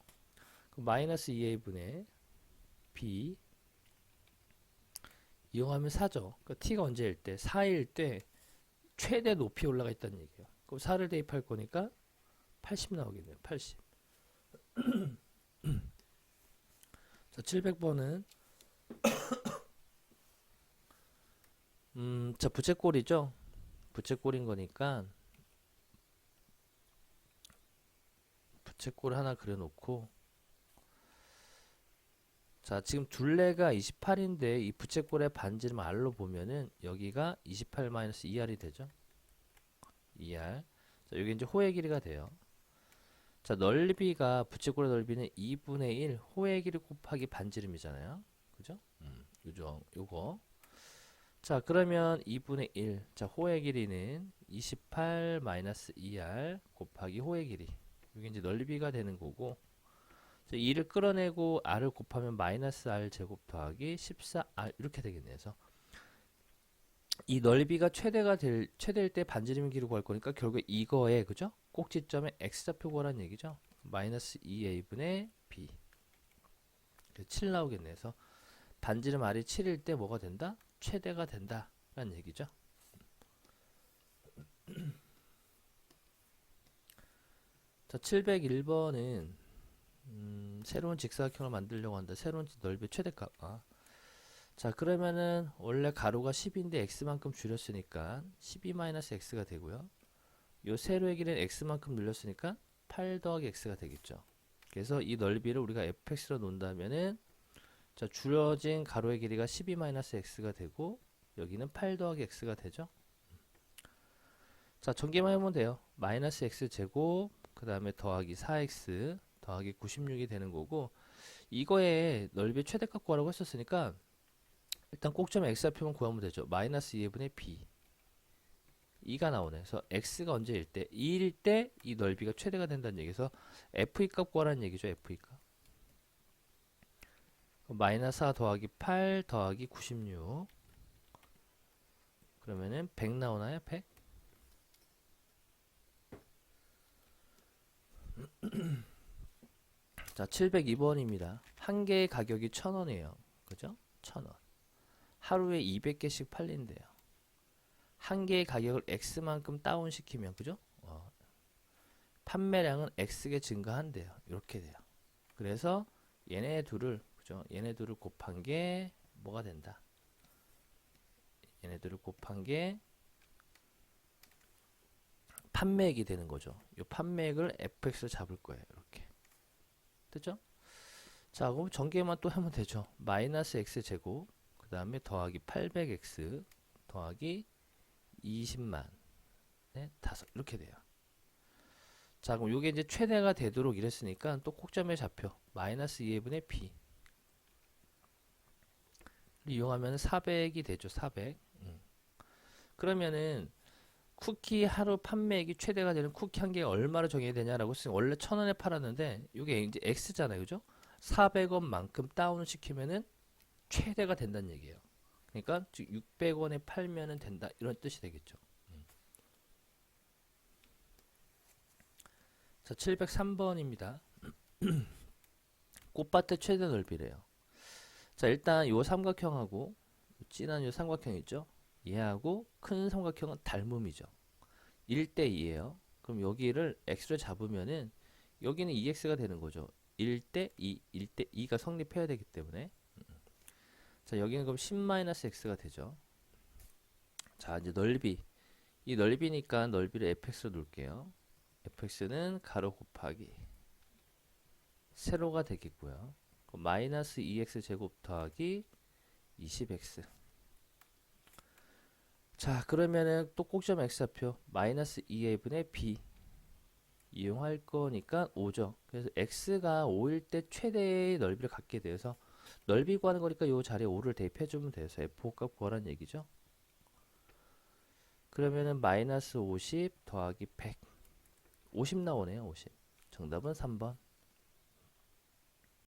그럼 마이너스 2a분의 b 이용하면 4죠. 그러니까 t가 언제일 때? 4일 때 최대 높이 올라가 있다는 얘기예요. 그럼 4를 대입할 거니까 80 나오겠네요. 80. 자, 700번은 자, 부채꼴이죠. 부채꼴인 거니까 부채꼴 하나 그려놓고, 자 지금 둘레가 28인데 이 부채꼴의 반지름 R로 보면은 여기가 28-2R이 되죠. 2R. 자 여기 이제 호의 길이가 돼요. 자 넓이가 부채꼴의 넓이는 2분의 1 호의 길이 곱하기 반지름이잖아요. 그죠? 요거. 자 그러면 2분의 1. 자 호의 길이는 28-2R 곱하기 호의 길이. 이게 이제 넓이가 되는 거고, 2를 끌어내고 r을 곱하면 마이너스 r 제곱 더하기 14r 이렇게 되겠네요. 그래서 이 넓이가 최대일 때 반지름 길이 구할 거니까 결국 이거에 그죠? 꼭지점에 x좌표 구하라는 얘기죠. 마이너스 2a분의 b 7 나오겠네요. 그래서 반지름 r이 7일 때 뭐가 된다? 최대가 된다 라는 얘기죠. 자 701번은 새로운 직사각형을 만들려고 한다. 새로운 넓이 최대값. 자 그러면은 원래 가로가 10인데 x만큼 줄였으니까 12-x가 되고요. 요 세로의 길이는 x만큼 늘렸으니까 8 더하기 x가 되겠죠. 그래서 이 넓이를 우리가 fx로 놓는다면은 자 줄여진 가로의 길이가 12-x가 되고 여기는 8 더하기 x가 되죠. 자 전개만 해보면 돼요. 마이너스 x 제곱 그 다음에 더하기 4x 더하기 96이 되는 거고, 이거에 넓이 최대값 구하라고 했었으니까 일단 꼭점에 x좌표만 구하면 되죠. 마이너스 2분의 b 2가 나오네. 그래서 x가 언제일 때? 2일 때 이 넓이가 최대가 된다는 얘기에서 f2 값 구하라는 얘기죠. f2 값. 마이너스 4 더하기 8 더하기 96 그러면은 100 나오나요? 100? 자 702번입니다. 한 개의 가격이 1000원이에요. 그죠? 1000원. 하루에 200개씩 팔린대요. 한 개의 가격을 x만큼 다운시키면 그죠? 판매량은 x개 증가한대요. 이렇게 돼요. 그래서 얘네 둘을 그죠? 얘네 둘을 곱한 게 뭐가 된다? 얘네 둘을 곱한 게 판매액이 되는 거죠. 이 판매액을 fx로 잡을 거예요. 이렇게. 됐죠? 자, 그럼 전개만 또 하면 되죠. 마이너스 x 제곱 그 다음에 더하기 800x 더하기 20만 네, 5 이렇게 돼요. 자 그럼 이게 이제 최대가 되도록 이랬으니까 또 꼭점의 좌표 마이너스 2분의 b 이용하면 400이 되죠. 400. 그러면은 쿠키 하루 판매액이 최대가 되는 쿠키 한 개가 얼마로 정해야 되냐라고 했으면 원래 1,000원에 팔았는데 이게 이제 X잖아요. 그죠? 400원만큼 다운을 시키면은 최대가 된다는 얘기예요. 그러니까 600원에 팔면은 된다. 이런 뜻이 되겠죠. 자, 703번입니다. 꽃밭의 최대 넓이래요. 자, 일단 요 삼각형하고 진한 요 삼각형 있죠? 얘하고 큰 삼각형은 닮음이죠. 1대 2예요. 그럼 여기를 x로 잡으면은 여기는 2x가 되는 거죠. 1대 2, 1대 2가 성립해야 되기 때문에. 자, 여기는 그럼 10-x가 되죠. 자, 이제 넓이. 이 넓이니까 넓이를 fx로 놓을게요. fx는 가로 곱하기 세로가 되겠고요. 그럼 마이너스 2x 제곱 더하기 20x. 자, 그러면은 또 꼭지점 x좌표 마이너스 2a분의 b 이용할 거니까 5죠. 그래서 x가 5일 때 최대의 넓이를 갖게 돼서 넓이 구하는 거니까 이 자리에 5를 대입해 주면 돼서 f5 값 구하라는 얘기죠. 그러면은 마이너스 50 더하기 100 50 나오네요. 50. 정답은 3번.